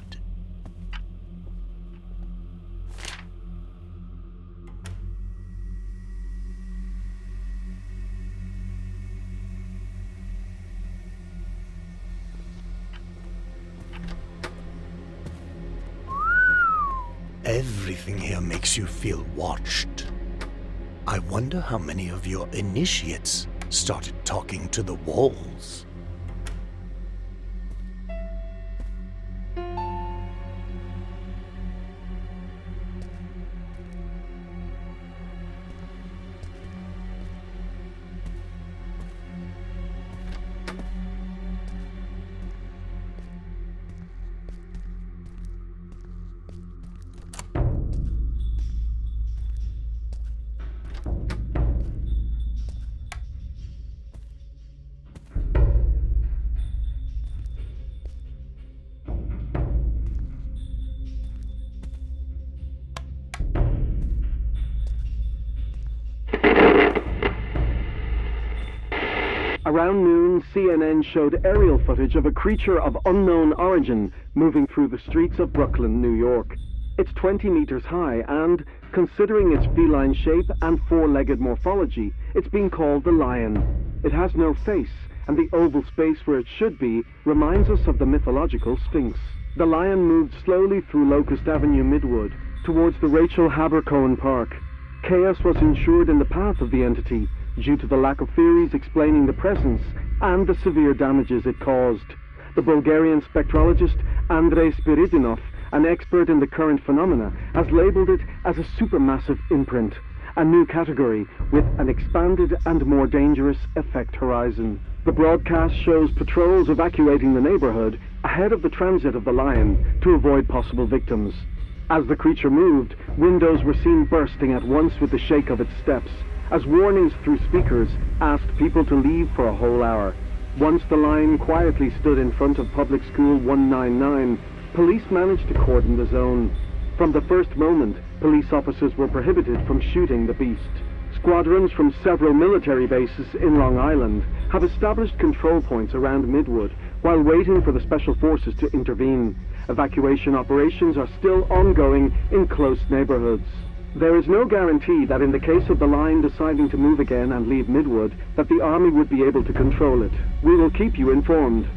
Everything here makes you feel watched. I wonder how many of your initiates started talking to the walls. Around noon, CNN showed aerial footage of a creature of unknown origin moving through the streets of Brooklyn, New York. It's 20 meters high and, considering its feline shape and four-legged morphology, it's been called the lion. It has no face, and the oval space where it should be reminds us of the mythological Sphinx. The lion moved slowly through Locust Avenue Midwood, towards the Rachel Habercohen Park. Chaos was ensured in the path of the entity, due to the lack of theories explaining the presence and the severe damages it caused. The Bulgarian spectrologist Andrei Spiridonov, an expert in the current phenomena, has labeled it as a supermassive imprint, a new category with an expanded and more dangerous effect horizon. The broadcast shows patrols evacuating the neighborhood ahead of the transit of the lion to avoid possible victims. As the creature moved, windows were seen bursting at once with the shake of its steps, as warnings through speakers asked people to leave for a whole hour. Once the lion quietly stood in front of Public School 199, police managed to cordon the zone. From the first moment, police officers were prohibited from shooting the beast. Squadrons from several military bases in Long Island have established control points around Midwood while waiting for the special forces to intervene. Evacuation operations are still ongoing in close neighborhoods. There is no guarantee that in the case of the lion deciding to move again and leave Midwood, that the army would be able to control it. We will keep you informed.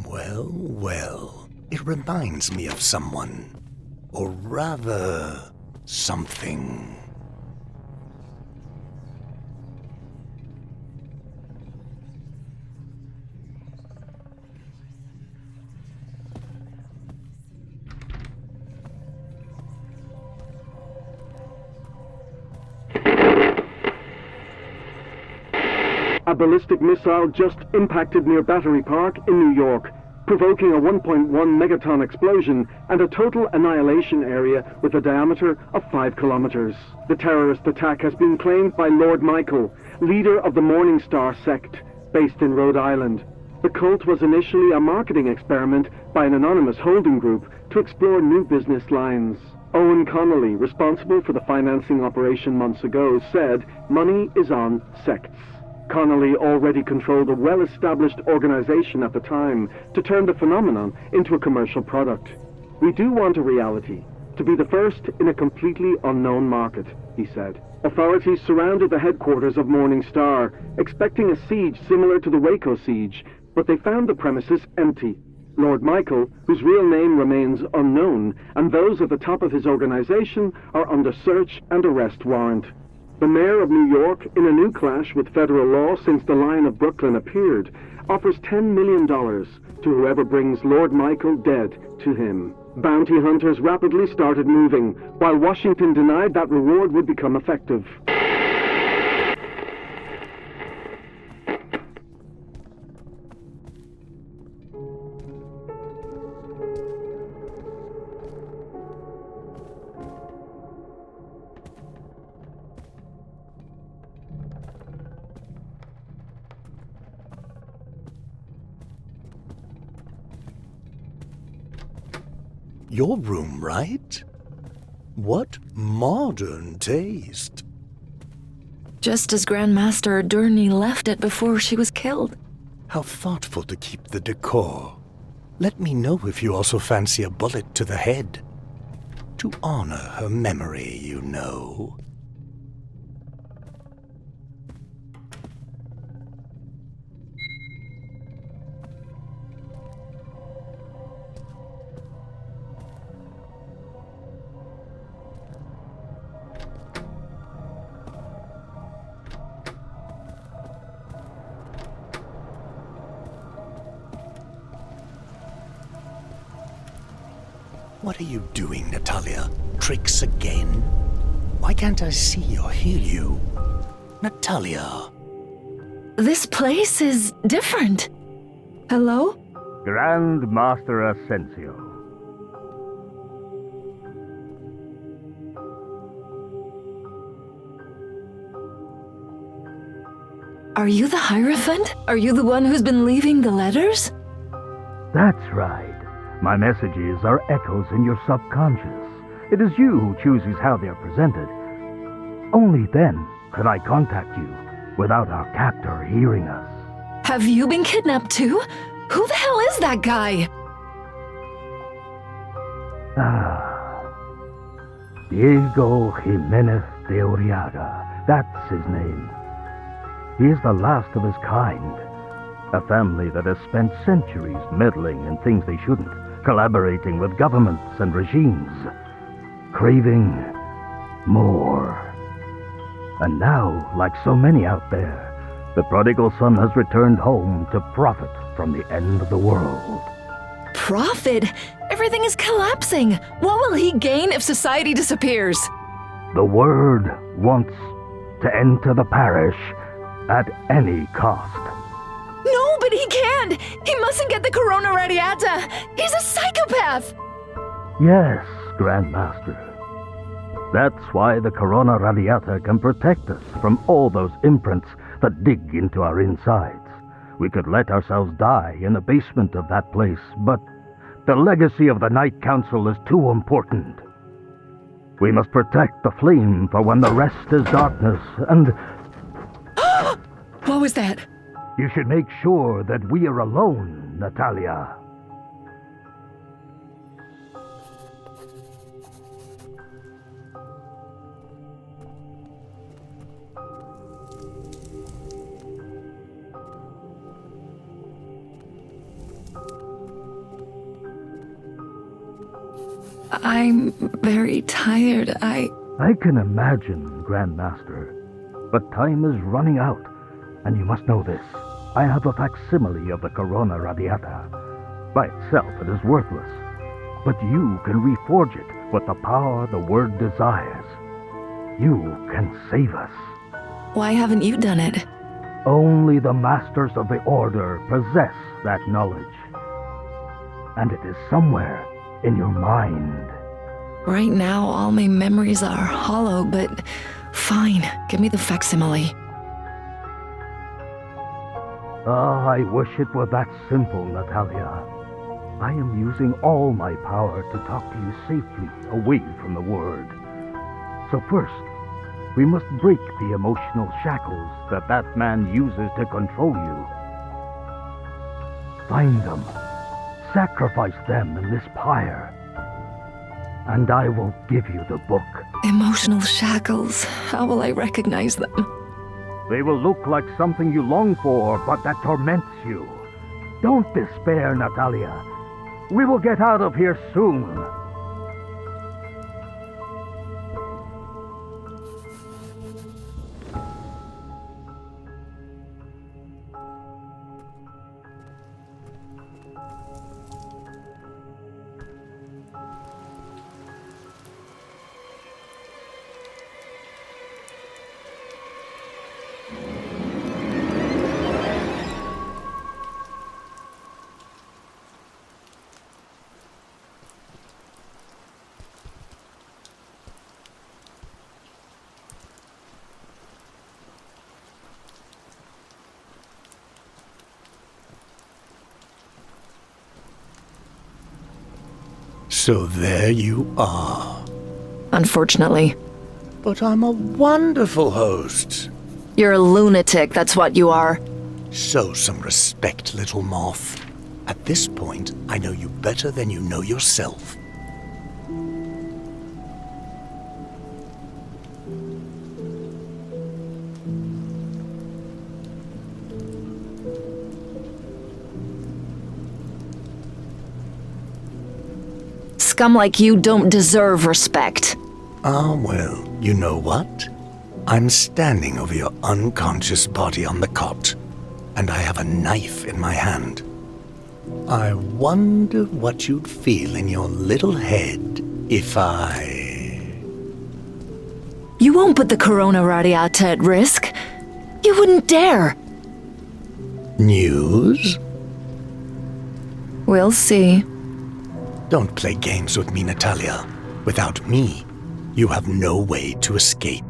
Well, well. It reminds me of someone. Or rather, something. A ballistic missile just impacted near Battery Park in New York, provoking a 1.1 megaton explosion and a total annihilation area with a diameter of 5 kilometers. The terrorist attack has been claimed by Lord Michael, leader of the Morning Star sect, based in Rhode Island. The cult was initially a marketing experiment by an anonymous holding group to explore new business lines. Owen Connolly, responsible for the financing operation months ago, said money is on sects. Connolly already controlled a well-established organization at the time to turn the phenomenon into a commercial product. We do want a reality, to be the first in a completely unknown market, he said. Authorities surrounded the headquarters of Morning Star, expecting a siege similar to the Waco siege, but they found the premises empty. Lord Michael, whose real name remains unknown, and those at the top of his organization are under search and arrest warrant. The mayor of New York, in a new clash with federal law since the Lion of Brooklyn appeared, offers $10 million to whoever brings Lord Michael dead to him. Bounty hunters rapidly started moving, while Washington denied that reward would become effective. Your room, right? What modern taste. Just as Grandmaster Durney left it before she was killed. How thoughtful to keep the decor. Let me know if you also fancy a bullet to the head. To honor her memory, you know. What are you doing, Natalia? Tricks again? Why can't I see or hear you? Natalia. This place is different. Hello? Grand Master Asensio. Are you the hierophant? Are you the one who's been leaving the letters? That's right. My messages are echoes in your subconscious. It is you who chooses how they are presented. Only then could I contact you without our captor hearing us. Have you been kidnapped too? Who the hell is that guy? Diego Jimenez de Uriaga. That's his name. He is the last of his kind. A family that has spent centuries meddling in things they shouldn't, collaborating with governments and regimes, craving more. And now, like so many out there, the prodigal son has returned home to profit from the end of the world. Profit? Everything is collapsing. What will he gain if society disappears? The Word wants to enter the parish at any cost. No, but he can't! He mustn't get the Corona Radiata! He's a psychopath! Yes, Grandmaster. That's why the Corona Radiata can protect us from all those imprints that dig into our insides. We could let ourselves die in the basement of that place, but the legacy of the Night Council is too important. We must protect the flame for when the rest is darkness, and... What was that? You should make sure that we are alone, Natalia. I'm very tired. I can imagine, Grandmaster. But time is running out, and you must know this. I have a facsimile of the Corona Radiata. By itself, it is worthless. But you can reforge it with the power the word desires. You can save us. Why haven't you done it? Only the Masters of the Order possess that knowledge. And it is somewhere in your mind. Right now, all my memories are hollow, but fine. Give me the facsimile. Ah, I wish it were that simple, Natalia. I am using all my power to talk to you safely away from the word. So first, we must break the emotional shackles that man uses to control you. Find them. Sacrifice them in this pyre. And I will give you the book. Emotional shackles. How will I recognize them? They will look like something you long for, but that torments you. Don't despair, Natalia. We will get out of here soon. So there you are. Unfortunately. But I'm a wonderful host. You're a lunatic, that's what you are. Show some respect, little moth. At this point, I know you better than you know yourself. Scum like you don't deserve respect. Ah, well, you know what? I'm standing over your unconscious body on the cot, and I have a knife in my hand. I wonder what you'd feel in your little head if I... You won't put the Corona Radiata at risk. You wouldn't dare. News? We'll see. Don't play games with me, Natalia. Without me, you have no way to escape.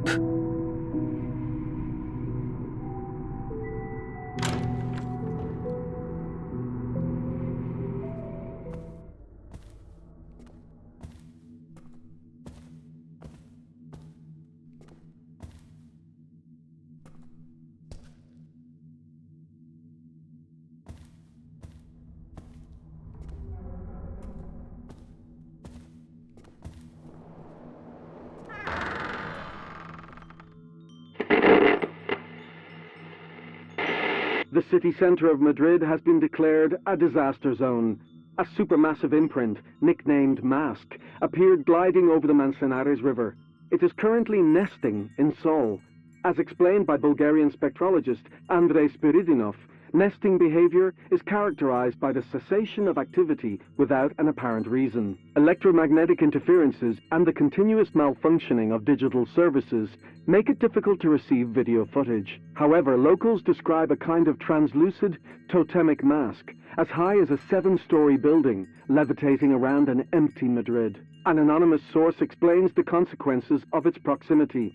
The city center of Madrid has been declared a disaster zone. A supermassive imprint, nicknamed Mask, appeared gliding over the Manzanares River. It is currently nesting in Sol. As explained by Bulgarian spectrologist Andrei Spiridonov, nesting behavior is characterized by the cessation of activity without an apparent reason. Electromagnetic interferences and the continuous malfunctioning of digital services make it difficult to receive video footage. However, locals describe a kind of translucid, totemic mask, as high as a 7-story building, levitating around an empty Madrid. An anonymous source explains the consequences of its proximity.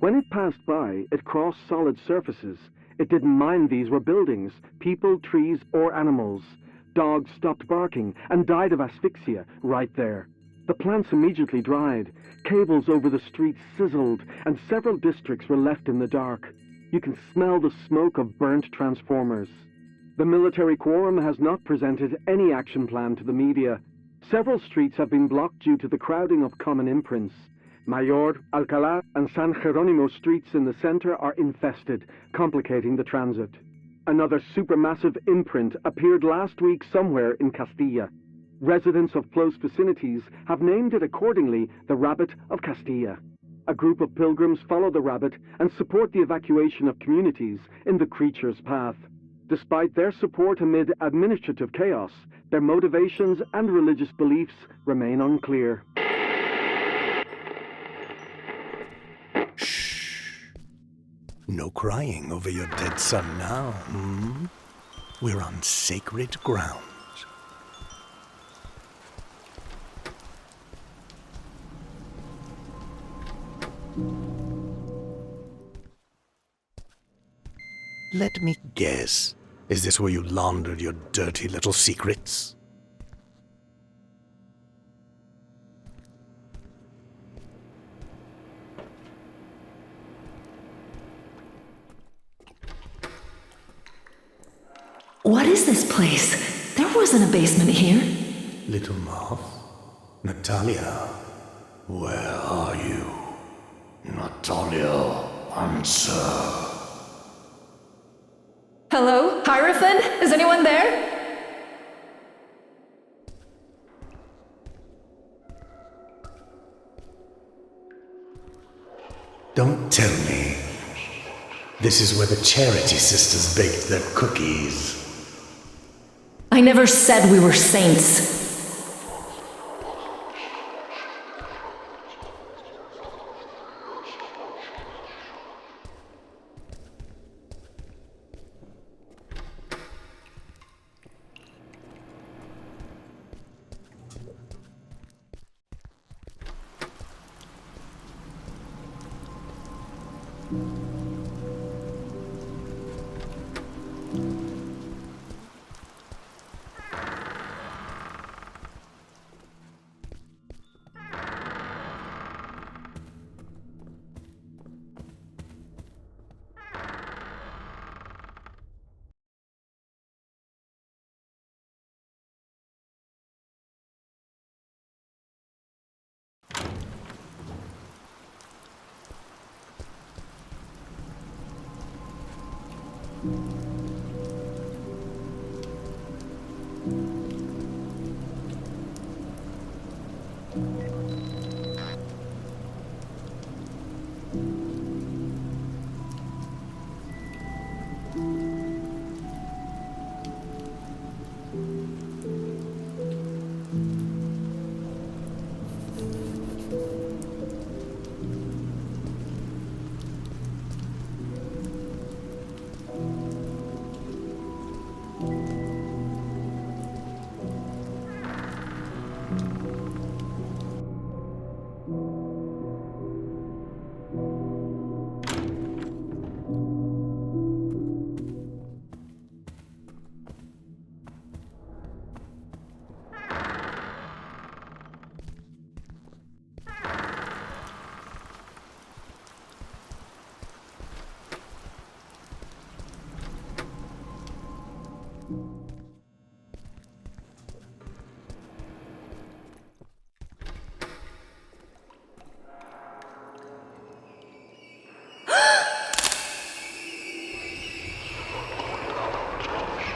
When it passed by, it crossed solid surfaces. It didn't mind these were buildings, people, trees, or animals. Dogs stopped barking and died of asphyxia right there. The plants immediately dried. Cables over the streets sizzled, and several districts were left in the dark. You can smell the smoke of burnt transformers. The military quorum has not presented any action plan to the media. Several streets have been blocked due to the crowding of common imprints. Mayor, Alcalá, and San Jerónimo streets in the center are infested, complicating the transit. Another supermassive imprint appeared last week somewhere in Castilla. Residents of close vicinities have named it accordingly the Rabbit of Castilla. A group of pilgrims follow the rabbit and support the evacuation of communities in the creature's path. Despite their support amid administrative chaos, their motivations and religious beliefs remain unclear. Shh. No crying over your dead son now, hmm? We're on sacred ground. Let me guess. Is this where you laundered your dirty little secrets? What is this place? There wasn't a basement here. Little moth? Natalia? Where are you? Natalia, answer. Hello? Hierophant? Is anyone there? Don't tell me. This is where the Charity Sisters baked their cookies. I never said we were saints.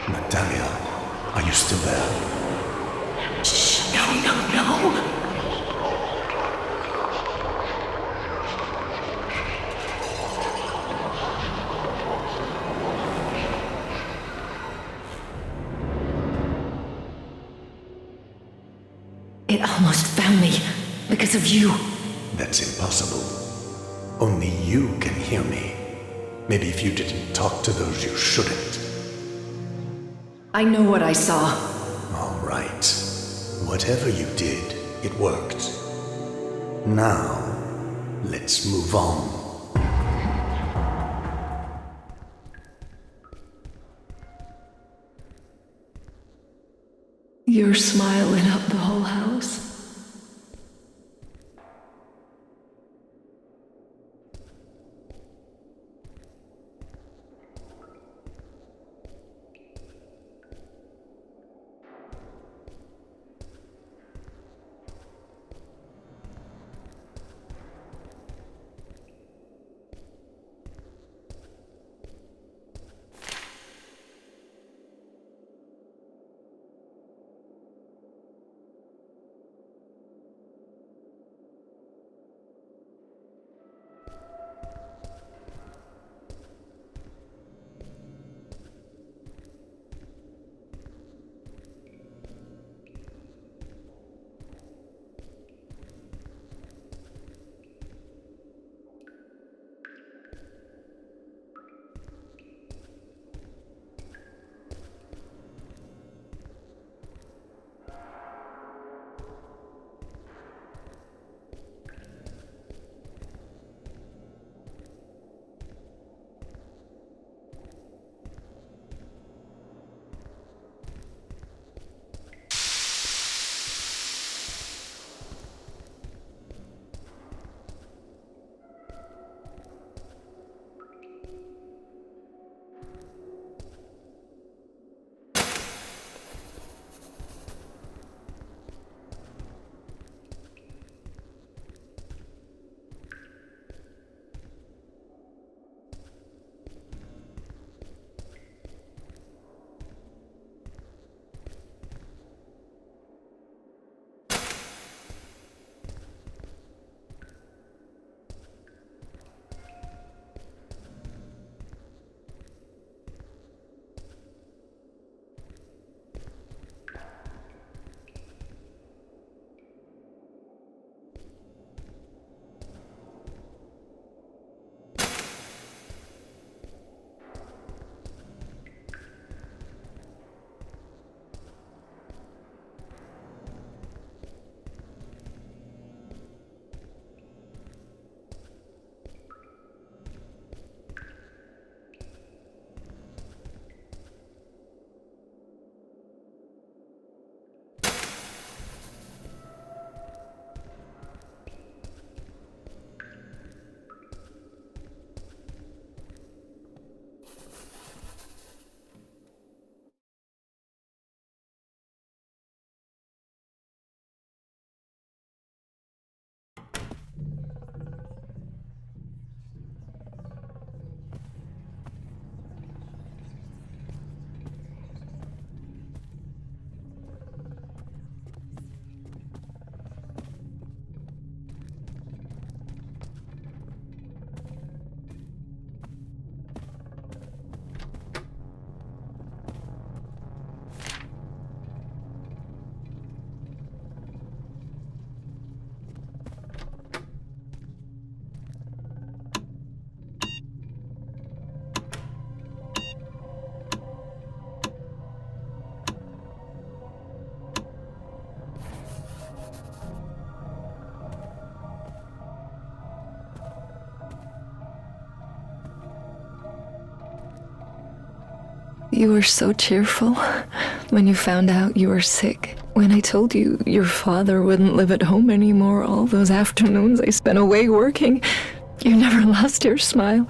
Natalia, are you still there? Shh, no. It almost found me because of you. That's impossible. Only you can hear me. Maybe if you didn't talk to those you shouldn't. I know what I saw. All right. Whatever you did, it worked. Now, let's move on. Your smile lit up the whole house. You were so cheerful when you found out you were sick. When I told you your father wouldn't live at home anymore, all those afternoons I spent away working, you never lost your smile.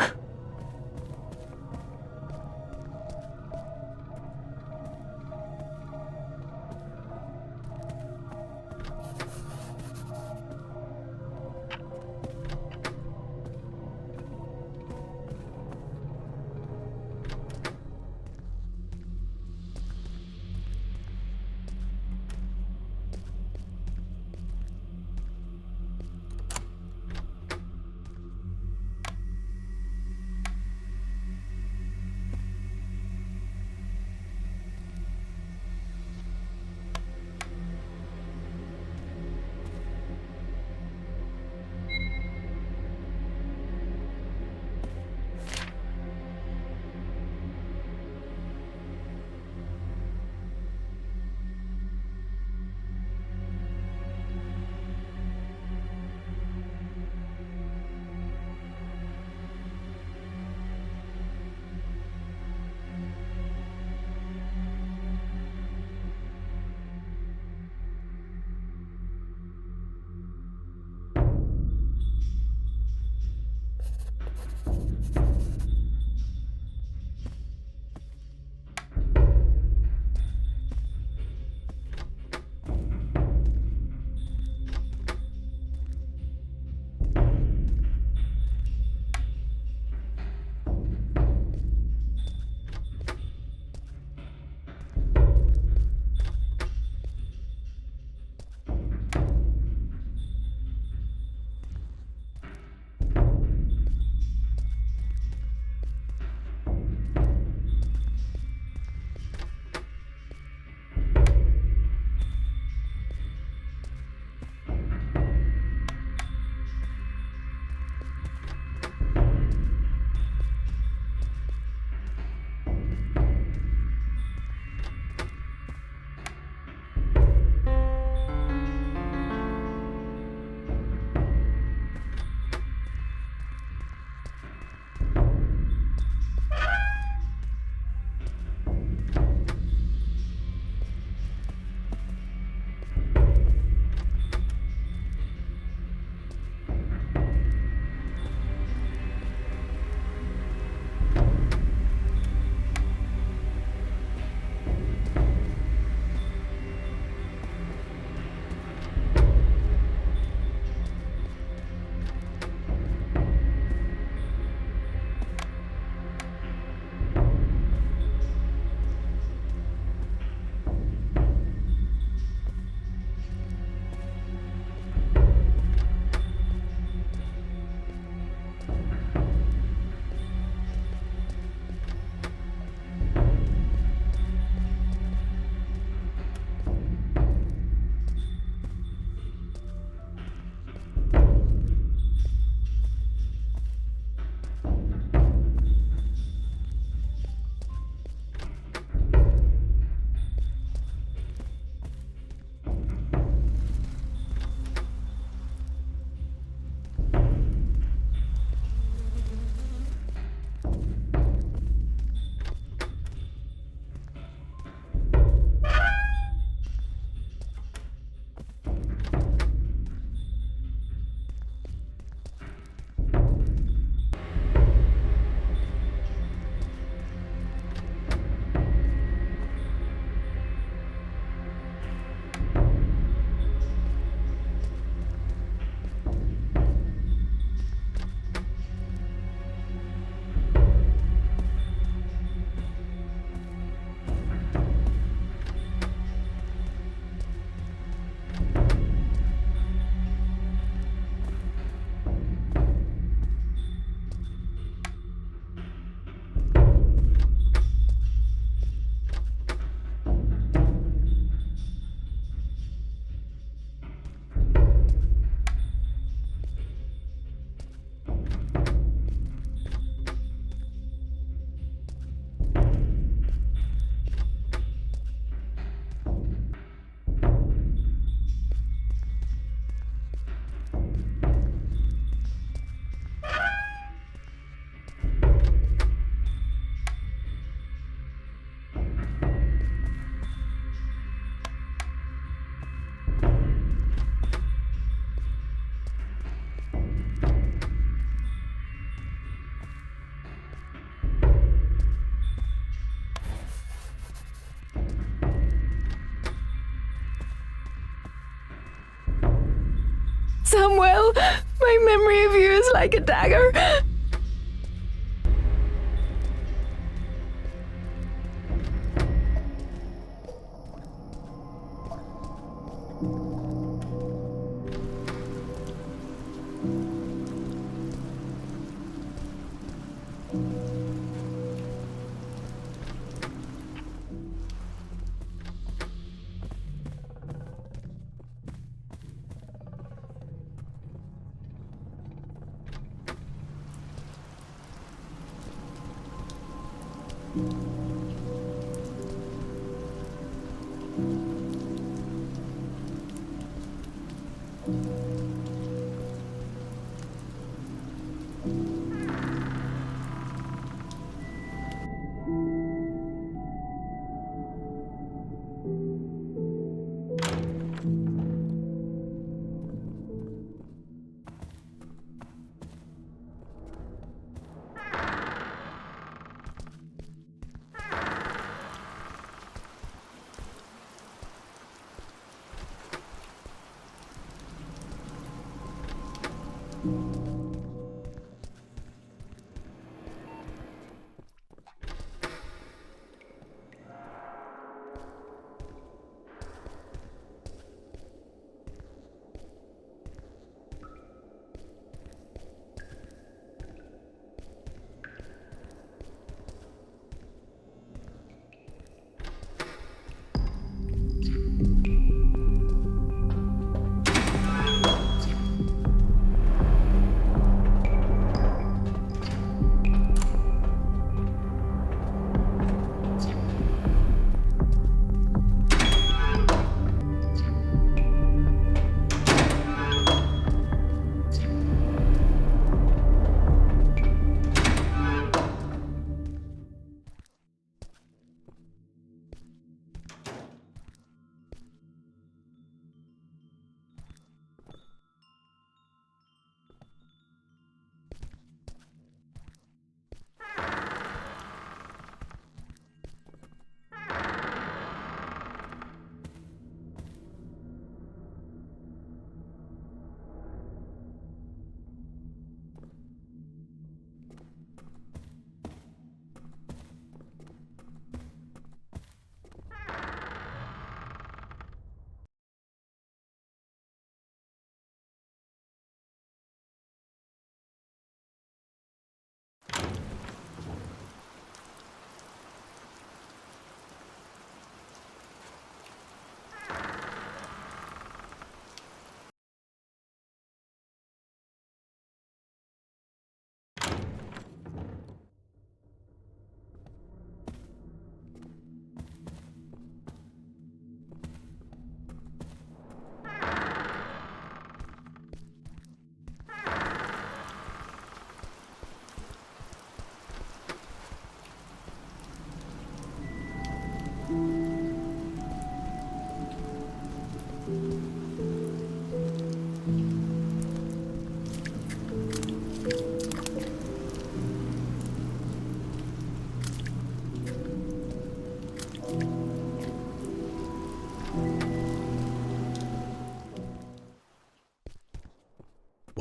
Samuel, my memory of you is like a dagger.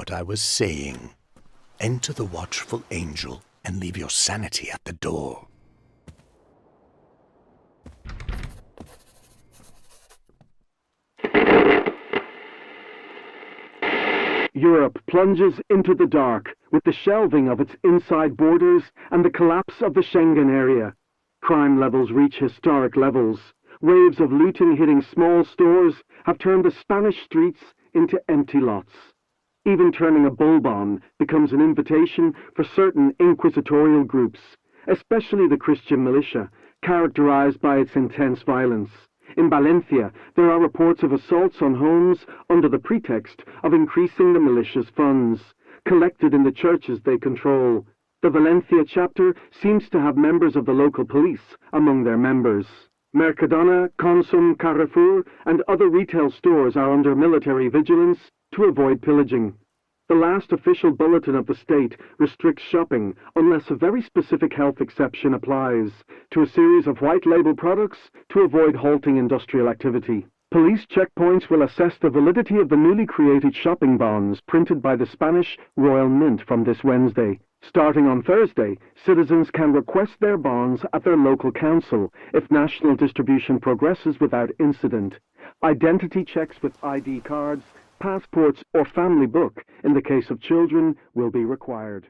What I was saying. Enter the watchful angel and leave your sanity at the door. Europe plunges into the dark with the shelving of its inside borders and the collapse of the Schengen area. Crime levels reach historic levels. Waves of looting hitting small stores have turned the Spanish streets into empty lots. Even turning a bulb on becomes an invitation for certain inquisitorial groups, especially the Christian militia, characterized by its intense violence. In Valencia, there are reports of assaults on homes under the pretext of increasing the militia's funds, collected in the churches they control. The Valencia chapter seems to have members of the local police among their members. Mercadona, Consum, Carrefour, and other retail stores are under military vigilance to avoid pillaging. The last official bulletin of the state restricts shopping unless a very specific health exception applies to a series of white label products to avoid halting industrial activity. Police checkpoints will assess the validity of the newly created shopping bonds printed by the Spanish Royal Mint from this Wednesday. Starting on Thursday, citizens can request their bonds at their local council if national distribution progresses without incident. Identity checks with ID cards, passports, or family book, in the case of children, will be required.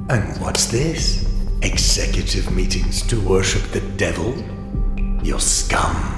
And what's this? Executive meetings to worship the devil? You're scum.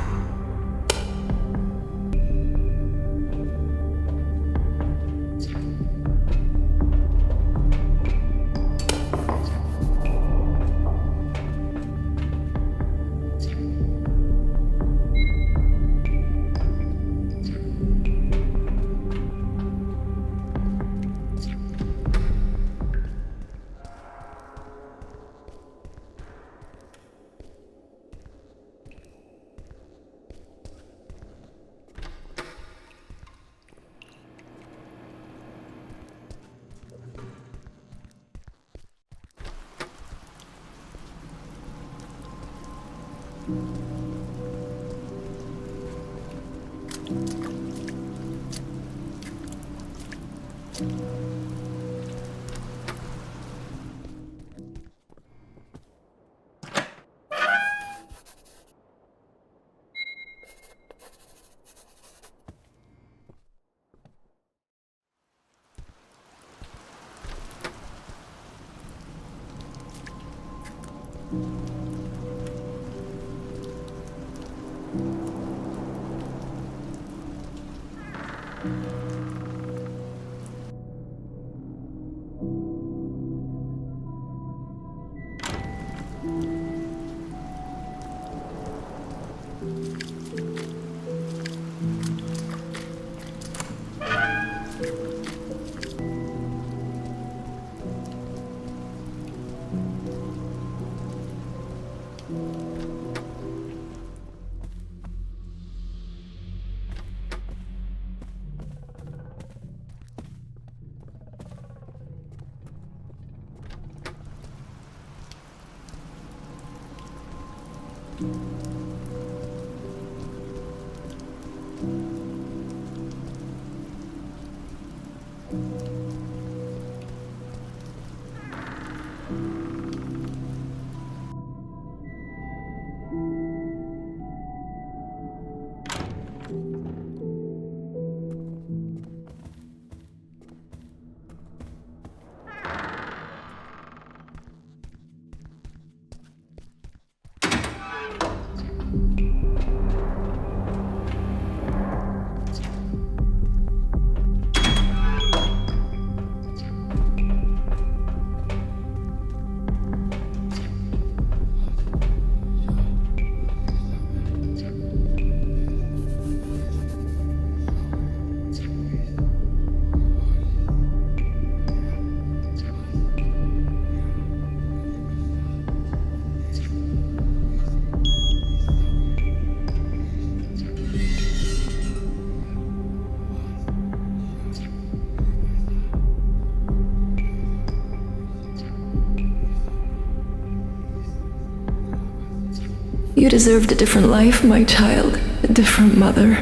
You deserved a different life, my child, a different mother.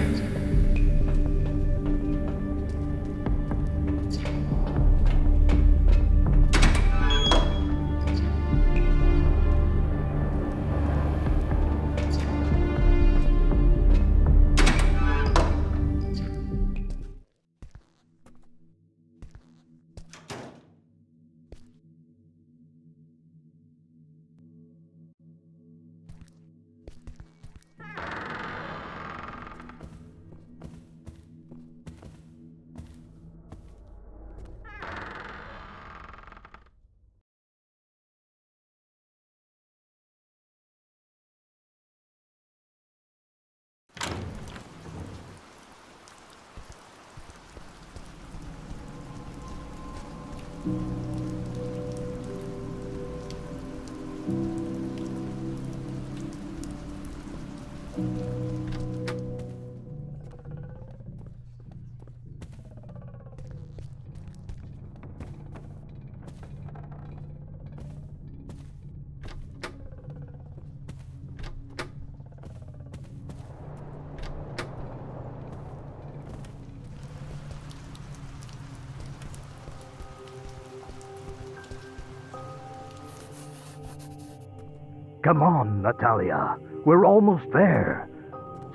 Come on, Natalia. We're almost there.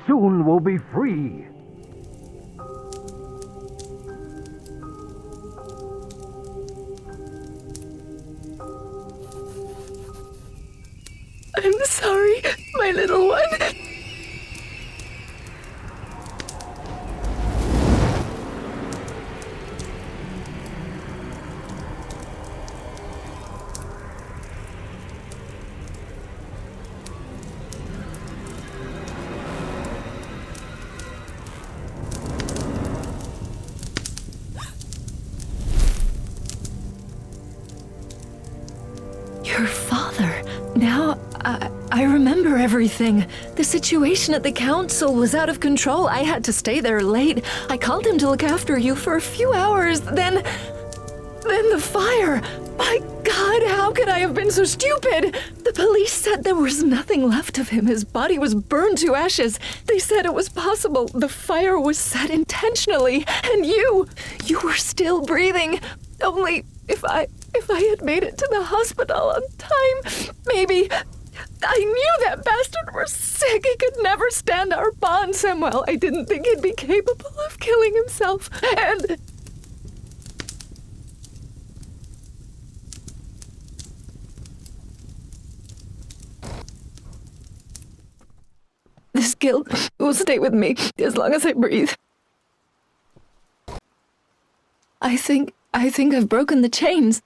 Soon we'll be free. I'm sorry, my little one. Your father. Now, I remember everything. The situation at the council was out of control. I had to stay there late. I called him to look after you for a few hours. Then the fire. My God, how could I have been so stupid? The police said there was nothing left of him. His body was burned to ashes. They said it was possible the fire was set intentionally. And you were still breathing. Only if I had made it to the hospital on time, maybe. I knew that bastard was sick. He could never stand our bond, Samuel. I didn't think he'd be capable of killing himself. And... this guilt will stay with me as long as I breathe. I think I've broken the chains.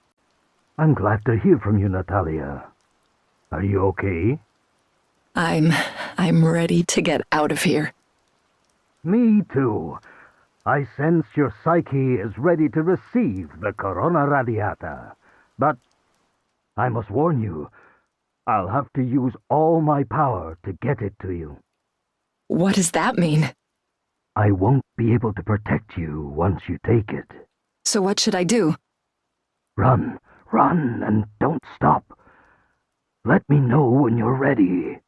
I'm glad to hear from you, Natalia. Are you okay? I'm ready to get out of here. Me too. I sense your psyche is ready to receive the Corona Radiata. But I must warn you, I'll have to use all my power to get it to you. What does that mean? I won't be able to protect you once you take it. So what should I do? Run, and don't stop. Let me know when you're ready.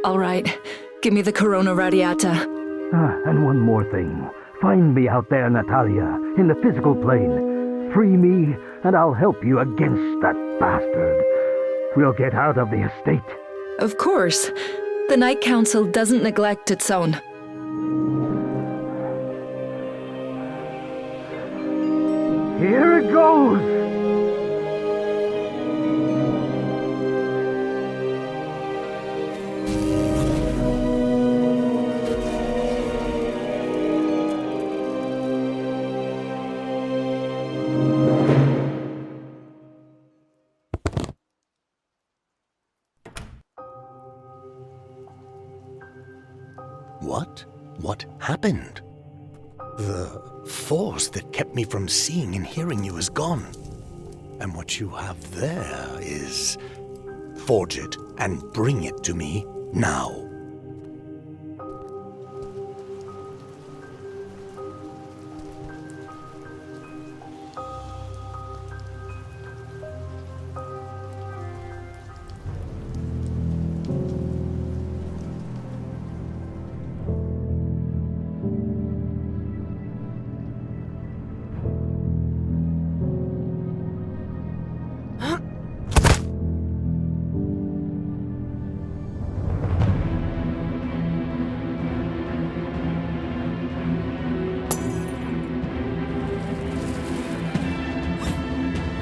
All right, give me the Corona Radiata. And one more thing. Find me out there, Natalia, in the physical plane. Free me, and I'll help you against that bastard. We'll get out of the estate. Of course. The Night Council doesn't neglect its own. Here it goes! What happened? The force that kept me from seeing and hearing you is gone. And what you have there is... forge it and bring it to me now.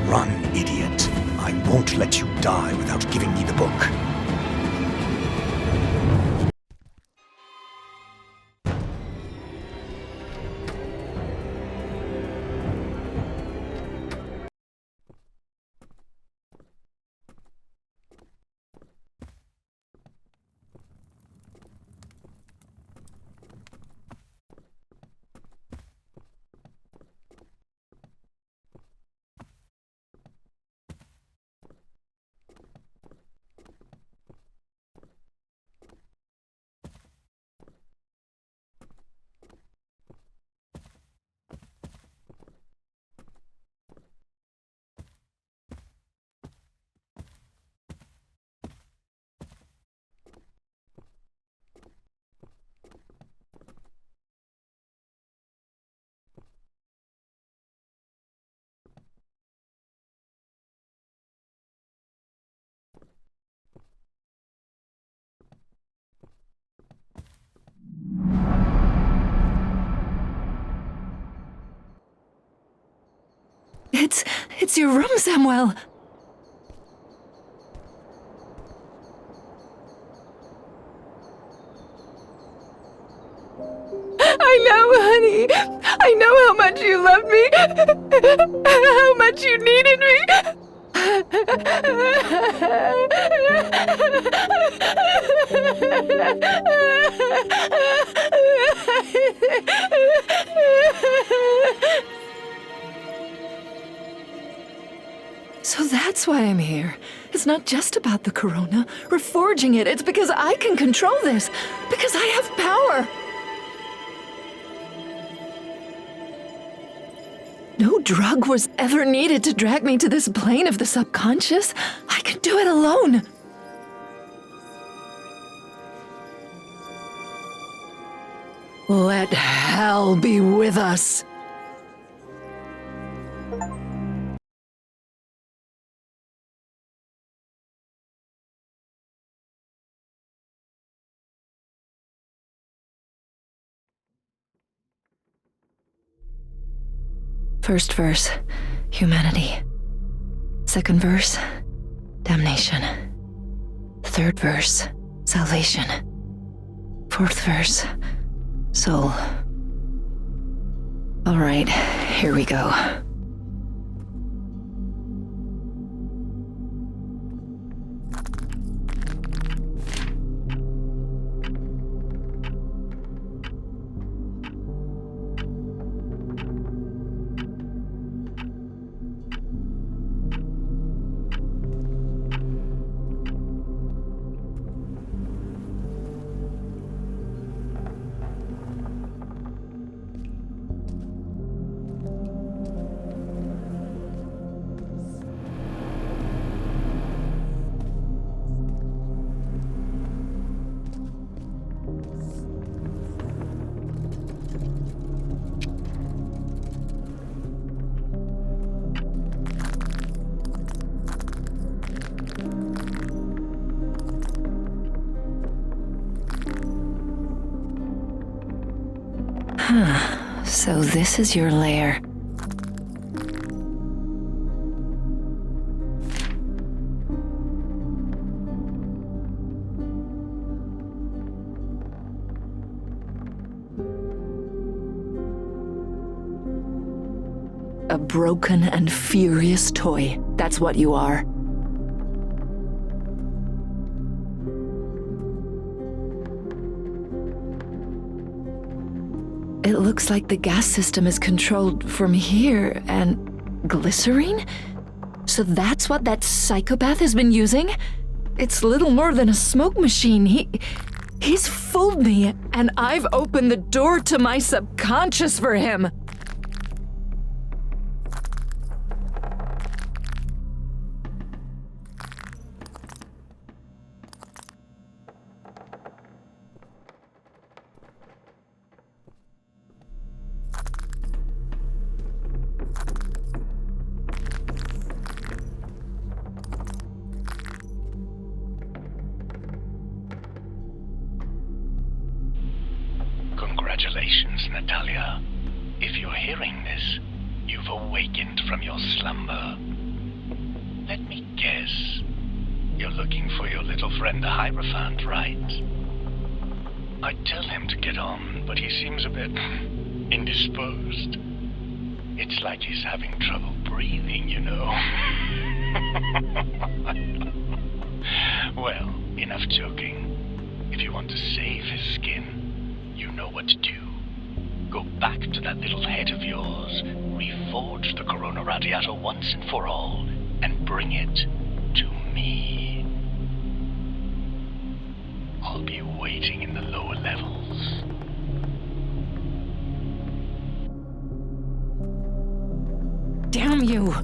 Run, idiot. I won't let you die without giving me the book. It's your room, Samuel. I know, honey. I know how much you loved me. How much you needed me. So that's why I'm here. It's not just about the corona. Reforging it. It's because I can control this. Because I have power. No drug was ever needed to drag me to this plane of the subconscious. I can do it alone. Let hell be with us. First verse, humanity. Second verse, damnation. Third verse, salvation. Fourth verse, soul. All right, here we go. So this is your lair. A broken and furious toy. That's what you are. It looks like the gas system is controlled from here, and glycerine? So that's what that psychopath has been using? It's little more than a smoke machine. He's fooled me, and I've opened the door to my subconscious for him. Congratulations, Natalia. If you're hearing this, you've awakened from your slumber. Let me guess. You're looking for your little friend the hierophant, right? I'd tell him to get on, but he seems a bit indisposed. It's like he's having trouble breathing, you know. Well, enough joking. If you want to save his skin, you know what to do. Go back to that little head of yours, reforge the Corona Radiata once and for all, and bring it to me. I'll be waiting in the lower levels. Damn you!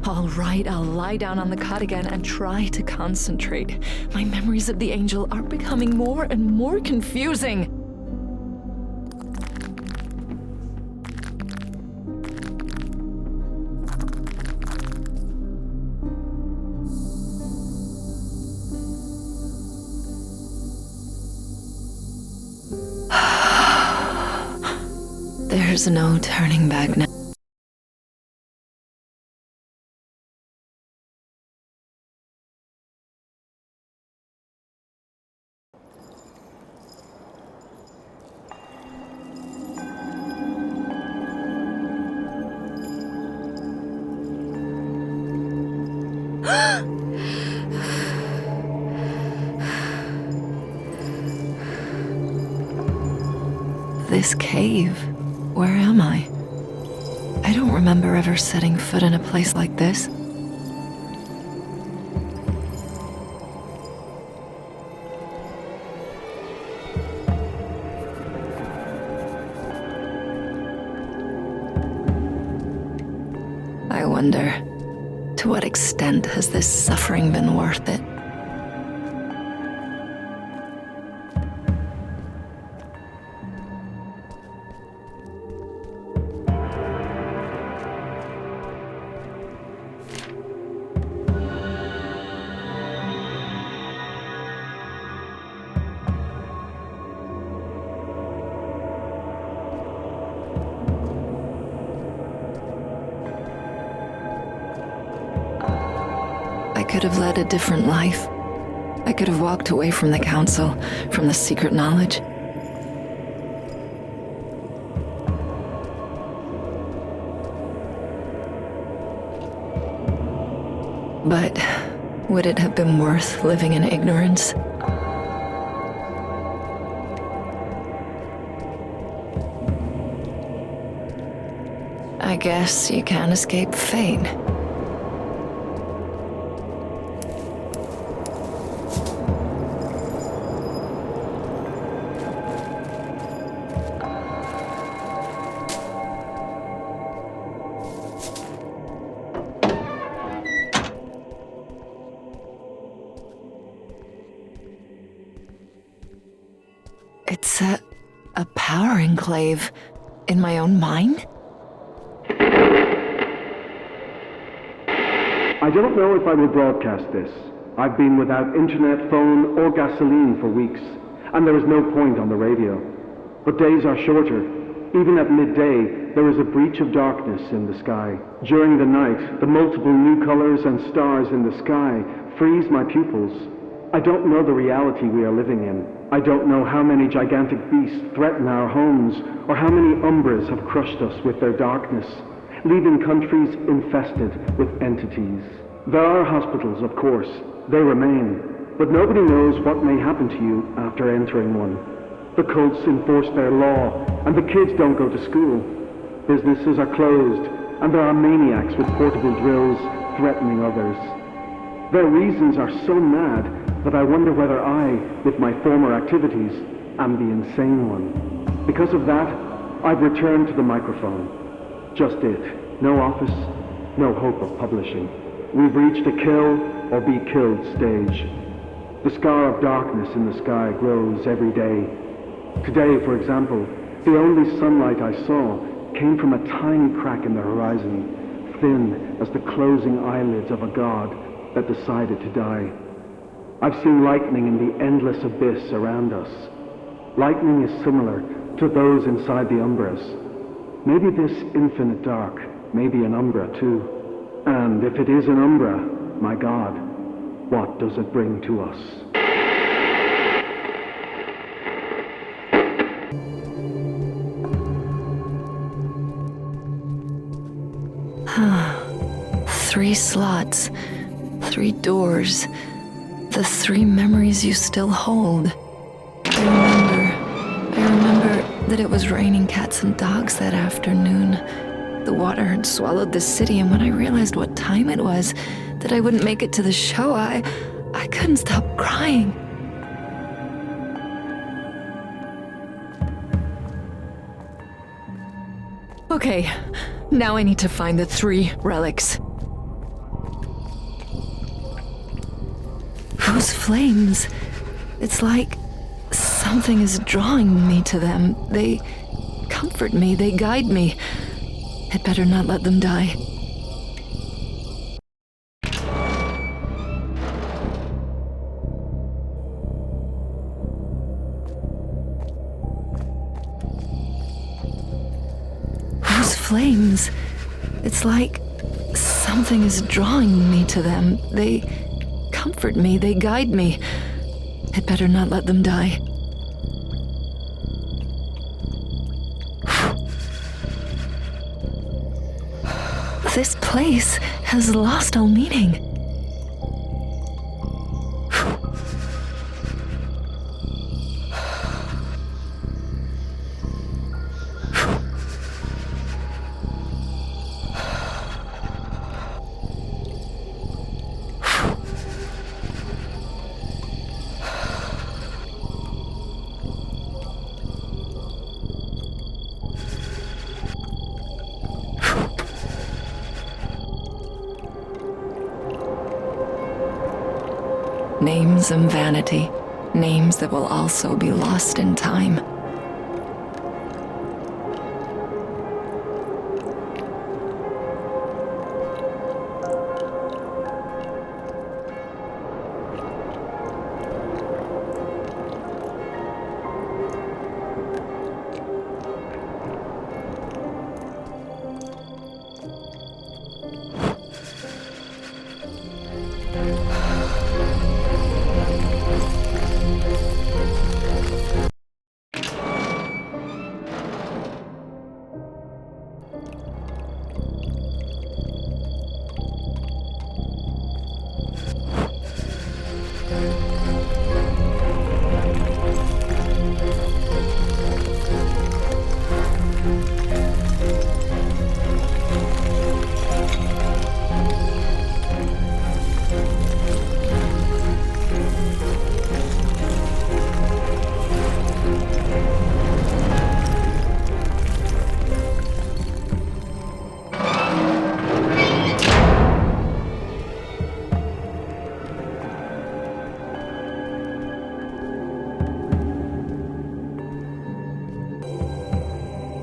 All right, I'll lie down on the cot again and try to concentrate. My memories of the angel are becoming more and more confusing. There's no turning back now. This cave. Where am I? I don't remember ever setting foot in a place like this. I wonder, to what extent has this suffering been worth it? I could have led a different life. I could have walked away from the council, from the secret knowledge. But would it have been worth living in ignorance? I guess you can't escape fate. It's a power enclave in my own mind? I don't know if I will broadcast this. I've been without internet, phone, or gasoline for weeks, and there is no point on the radio. But days are shorter. Even at midday, there is a breach of darkness in the sky. During the night, the multiple new colors and stars in the sky freeze my pupils. I don't know the reality we are living in. I don't know how many gigantic beasts threaten our homes, or how many Umbras have crushed us with their darkness, leaving countries infested with entities. There are hospitals, of course. They remain. But nobody knows what may happen to you after entering one. The cults enforce their law, and the kids don't go to school. Businesses are closed, and there are maniacs with portable drills threatening others. Their reasons are so mad that I wonder whether I, with my former activities, am the insane one. Because of that, I've returned to the microphone. Just it. No office, no hope of publishing. We've reached a kill or be killed stage. The scar of darkness in the sky grows every day. Today, for example, the only sunlight I saw came from a tiny crack in the horizon, thin as the closing eyelids of a god that decided to die. I've seen lightning in the endless abyss around us. Lightning is similar to those inside the Umbras. Maybe this infinite dark may be an Umbra too. And if it is an Umbra, my god, what does it bring to us? Three slots, 3 doors, the 3 memories you still hold. I remember that it was raining cats and dogs that afternoon. The water had swallowed the city, and when I realized what time it was, that I wouldn't make it to the show, I couldn't stop crying. Okay, now I need to find the 3 relics. Those flames, it's like something is drawing me to them. They comfort me, they guide me. I'd better not let them die. Those flames, it's like something is drawing me to them. They comfort me, they guide me. I'd better not let them die. This place has lost all meaning. Names and vanity. Names that will also be lost in time.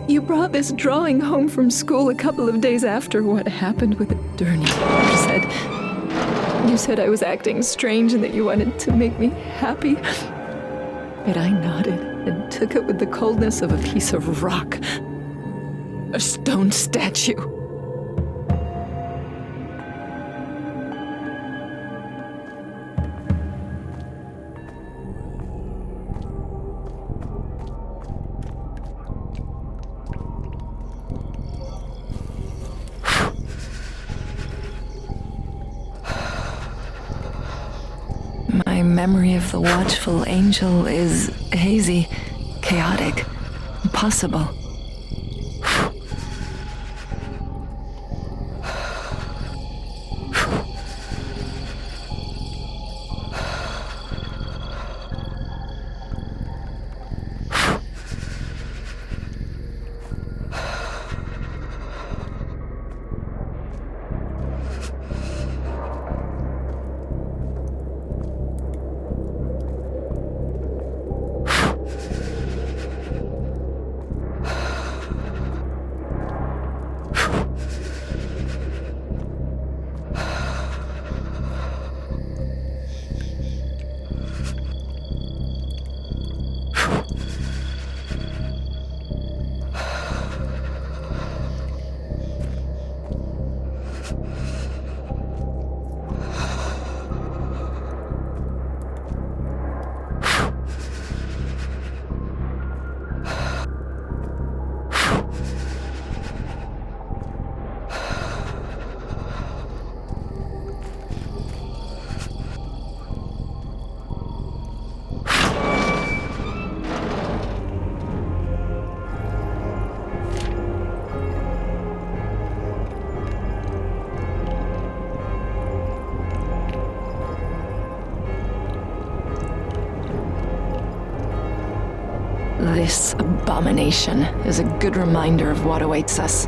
You brought this drawing home from school a couple of days after what happened with Derny. You said I was acting strange and that you wanted to make me happy. But I nodded and took it with the coldness of a piece of rock. A stone statue. My memory of the watchful angel is hazy, chaotic, impossible. This abomination is a good reminder of what awaits us.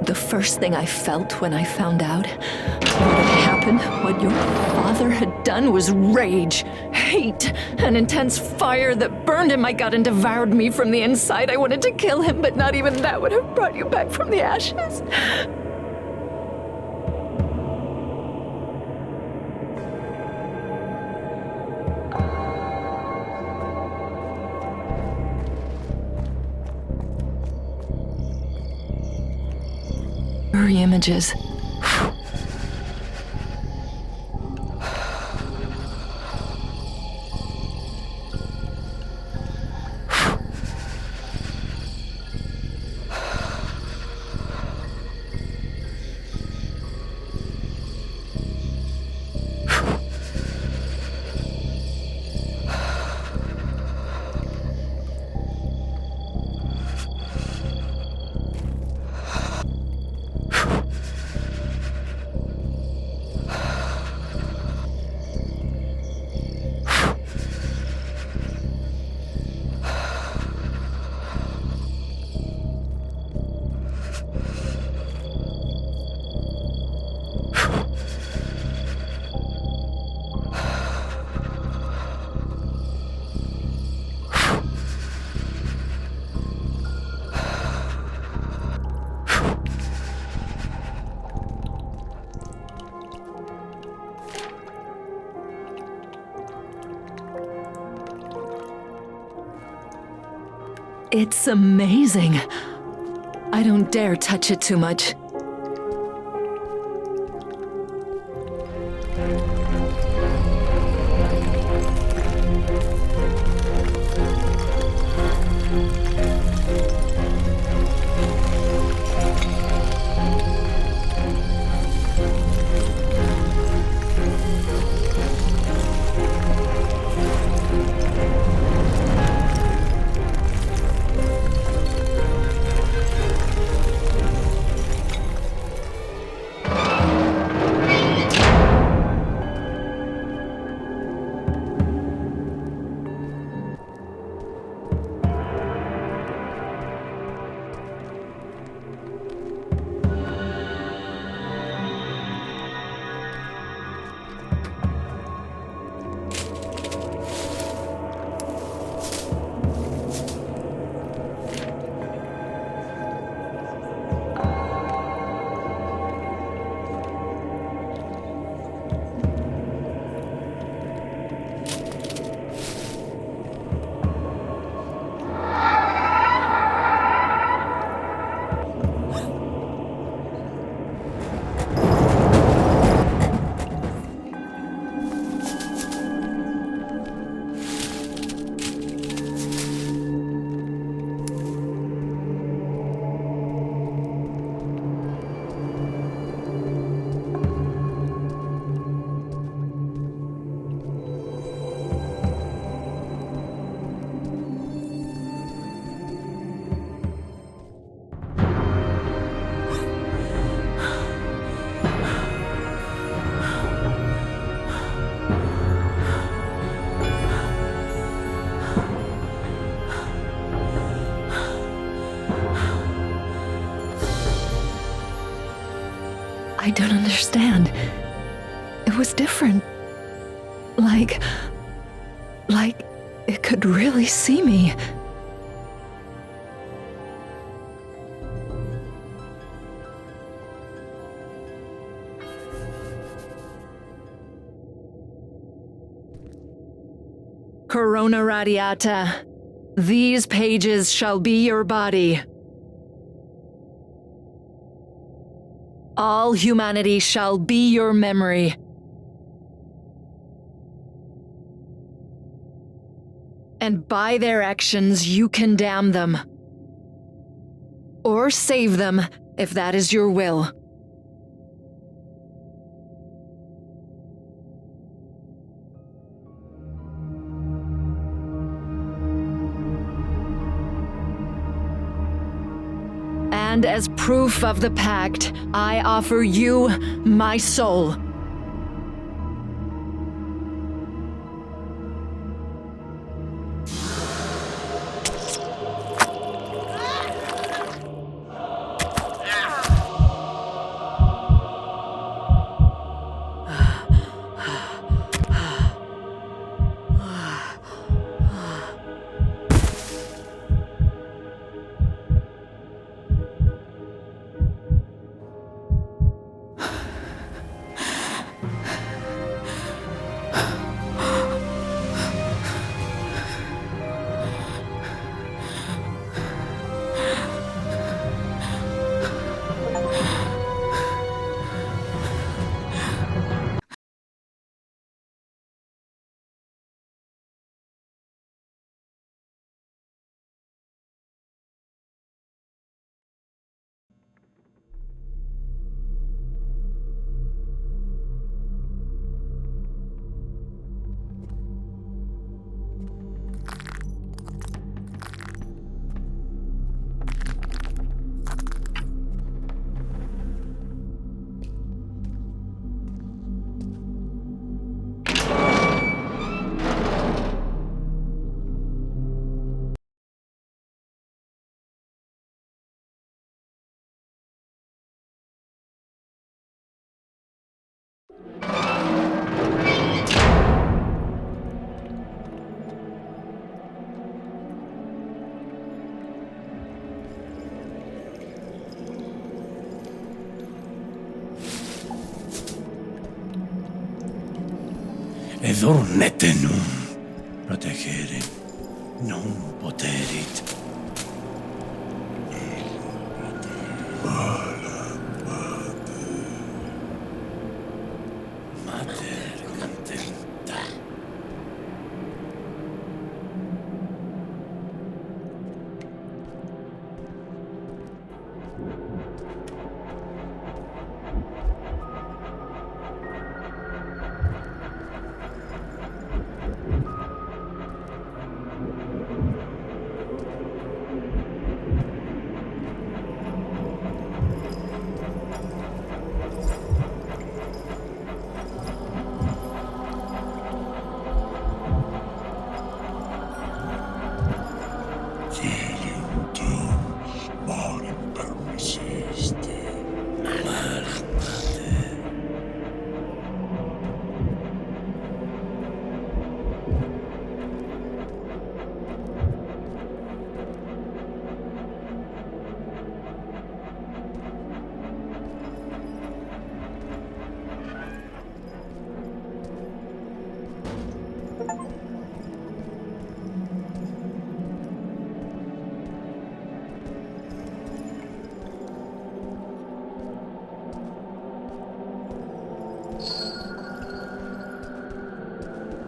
The first thing I felt when I found out what had happened, what your father had done, was rage, hate, an intense fire that burned in my gut and devoured me from the inside. I wanted to kill him, but not even that would have brought you back from the ashes. Blurry images. It's amazing. I don't dare touch it too much. I don't understand. It was different. Like it could really see me. Corona Radiata, these pages shall be your body. All humanity shall be your memory. And by their actions you can damn them. Or save them, if that is your will. And as proof of the pact, I offer you my soul. Edornetenum protegere non poterit. Mater contenta.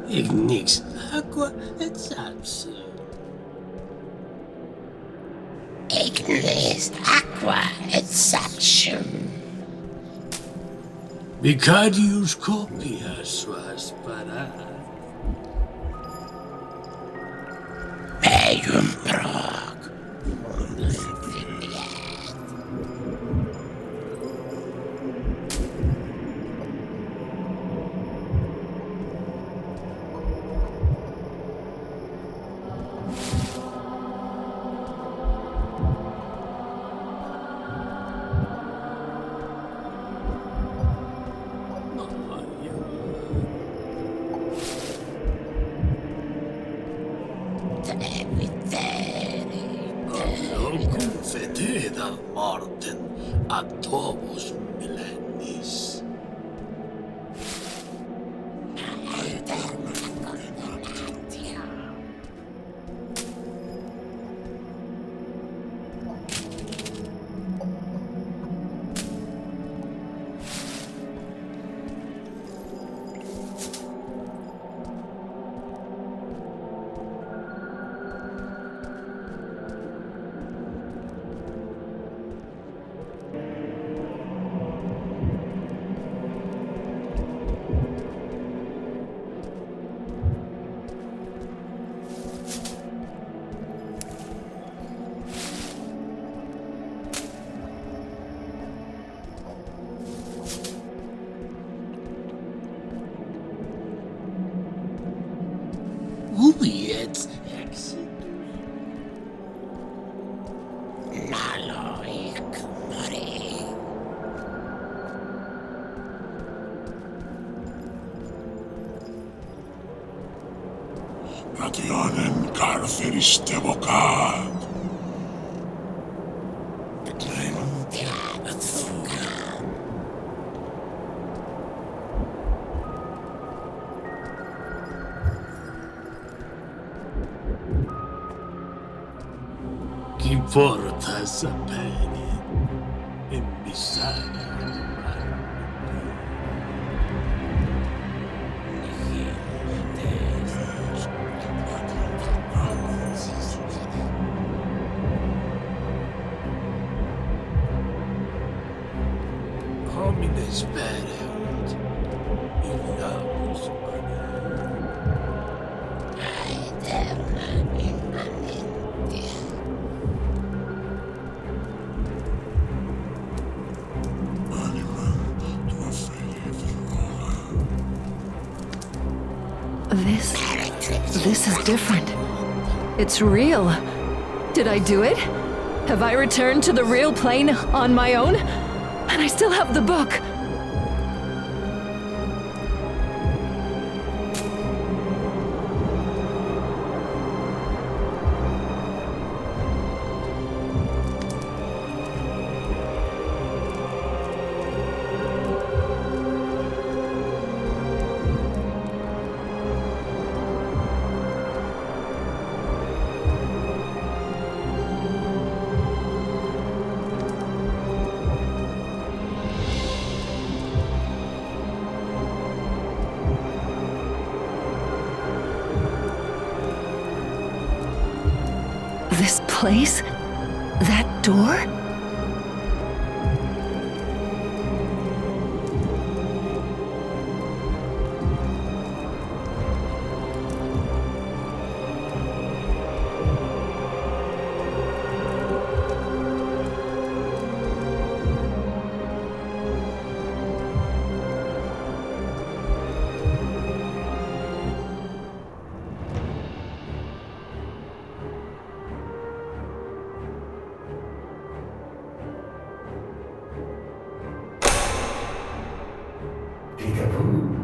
Ignix aqua et sapsum. Ignis aqua et sapsum. Vicarius copia suas para. Meum proc. Confeteda mortem a tobos millennis. Ubiet exit. Naloic mori. Nationem carceris tevocat. Et fuga. Chi porta sapere e mi sa. Homines pereunt, ignamus Aeterna immanentia. This is different. It's real. Did I do it? Have I returned to the real plane on my own? And I still have the book. This place? That door?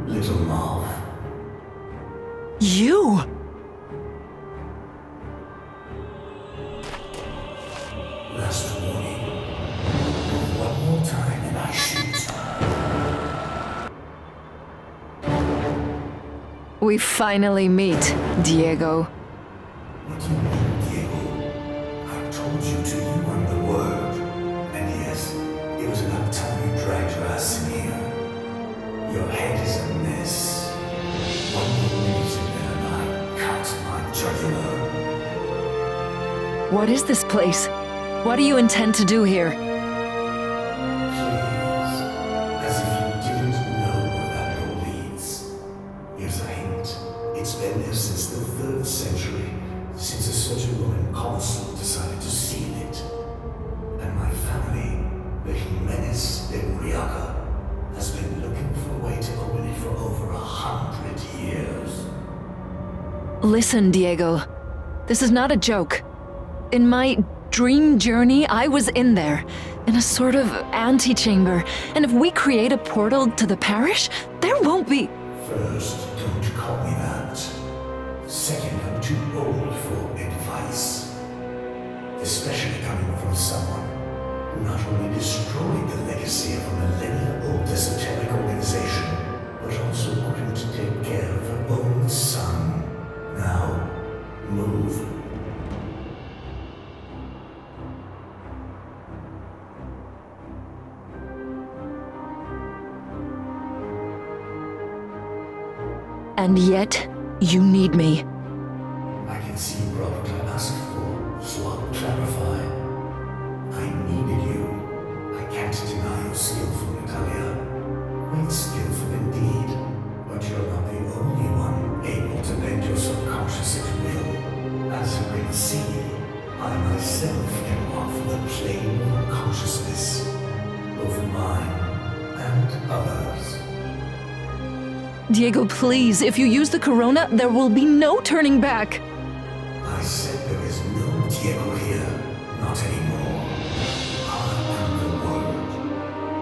Little moth. You! Last warning. One more time and I shoot. We finally meet, Diego. What do you mean, Diego? I told you to you I'm the word. And yes, it was about time you dragged your ass in here. Your head is a mess. One more minute in there and I cut my jugular. What is this place? What do you intend to do here? Please, as if you didn't know where that door leads. Here's a hint. It's been there since the 3rd century, since a certain Roman consul decided to seal it. And my family, the Jimenez de Uriaga, has been looking for a way to open it for over 100 years. Listen, Diego. This is not a joke. In my dream journey, I was in there, in a sort of antechamber, and if we create a portal to the parish, there won't be... First, don't call me that. Second, I'm too old for advice. Especially coming from someone who not only destroyed the legacy of a millennia-old esoteric organization, but also couldn't take care of her own son. Now, move. And yet, you need me. I can see you brought what I asked for, so I'll clarify. I needed you. I can't deny your skillful, Natalia. Quite skillful indeed. But you're not the only one able to bend your subconscious at will. As you can see, I myself can offer the plane of consciousness, both mine and others. Diego, please, if you use the corona, there will be no turning back. I said there is no Diego here, not anymore. I am the Word,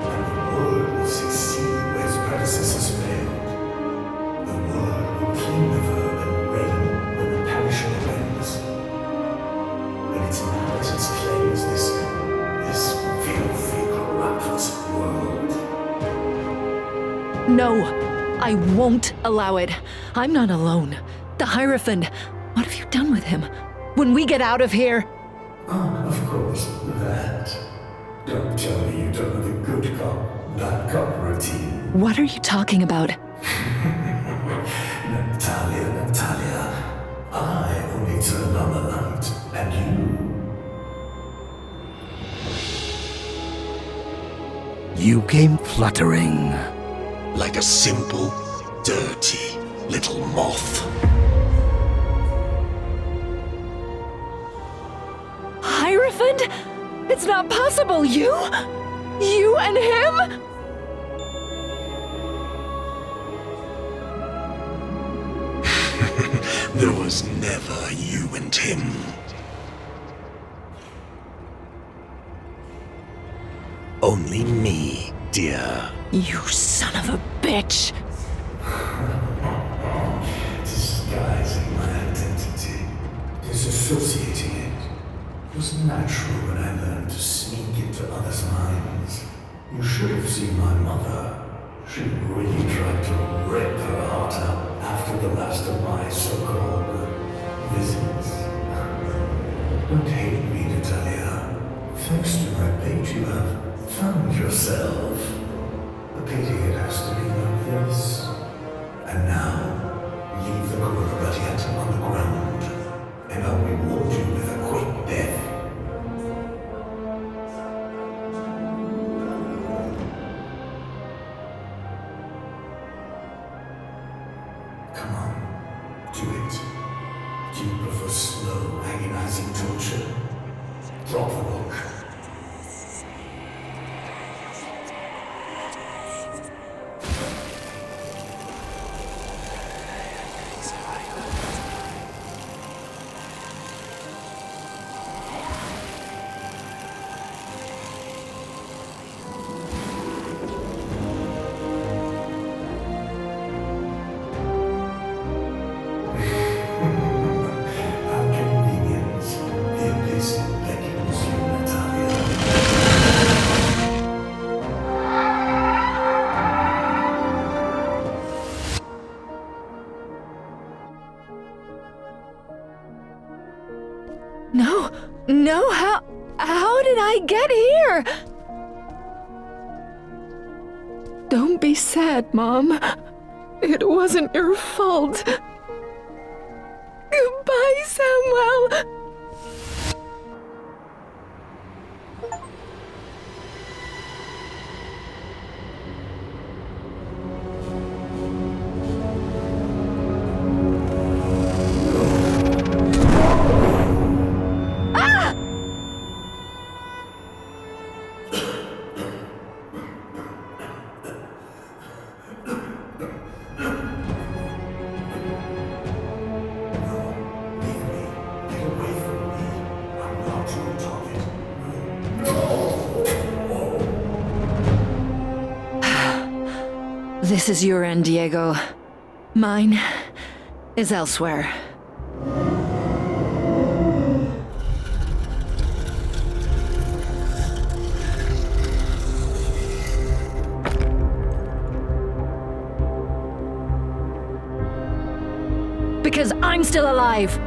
and the Word will succeed where its predecessors failed. The Word will claim the verb and reign when the perishable ends. When its inhabitants claims this filthy, corrupt world. No, I won't allow it. I'm not alone. The hierophant, what have you done with him? When we get out of here... Oh, of course, that. Don't tell me you don't know the good cop, bad cop routine. What are you talking about? Natalia, I only turn on the light, and you... You came fluttering. Like a simple, dirty little moth. Hierophant? It's not possible! You and him? There was never you and him. Only me, dear. You son of a bitch! Disguising my identity, disassociating it, was natural when I learned to sneak into others' minds. You should have seen my mother. She really tried to rip her heart out after the last of my so-called visits. Don't hate me, Natalia. Thanks to my page, you have found yourself. A pity it has to be like this. And now, leave the Radiata on the ground, and I'll reward you with a quick Drop the book. How convenient. The abyss beckons you, Natalia. No, how did I get here? Don't be sad, Mom. It wasn't your fault. Goodbye, Samuel. This is your end, Diego. Mine is elsewhere. Because I'm still alive!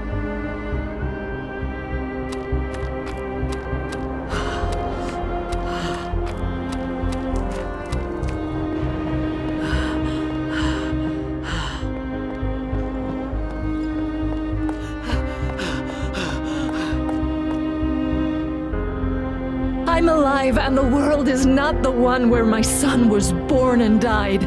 I'm alive, and the world is not the one where my son was born and died.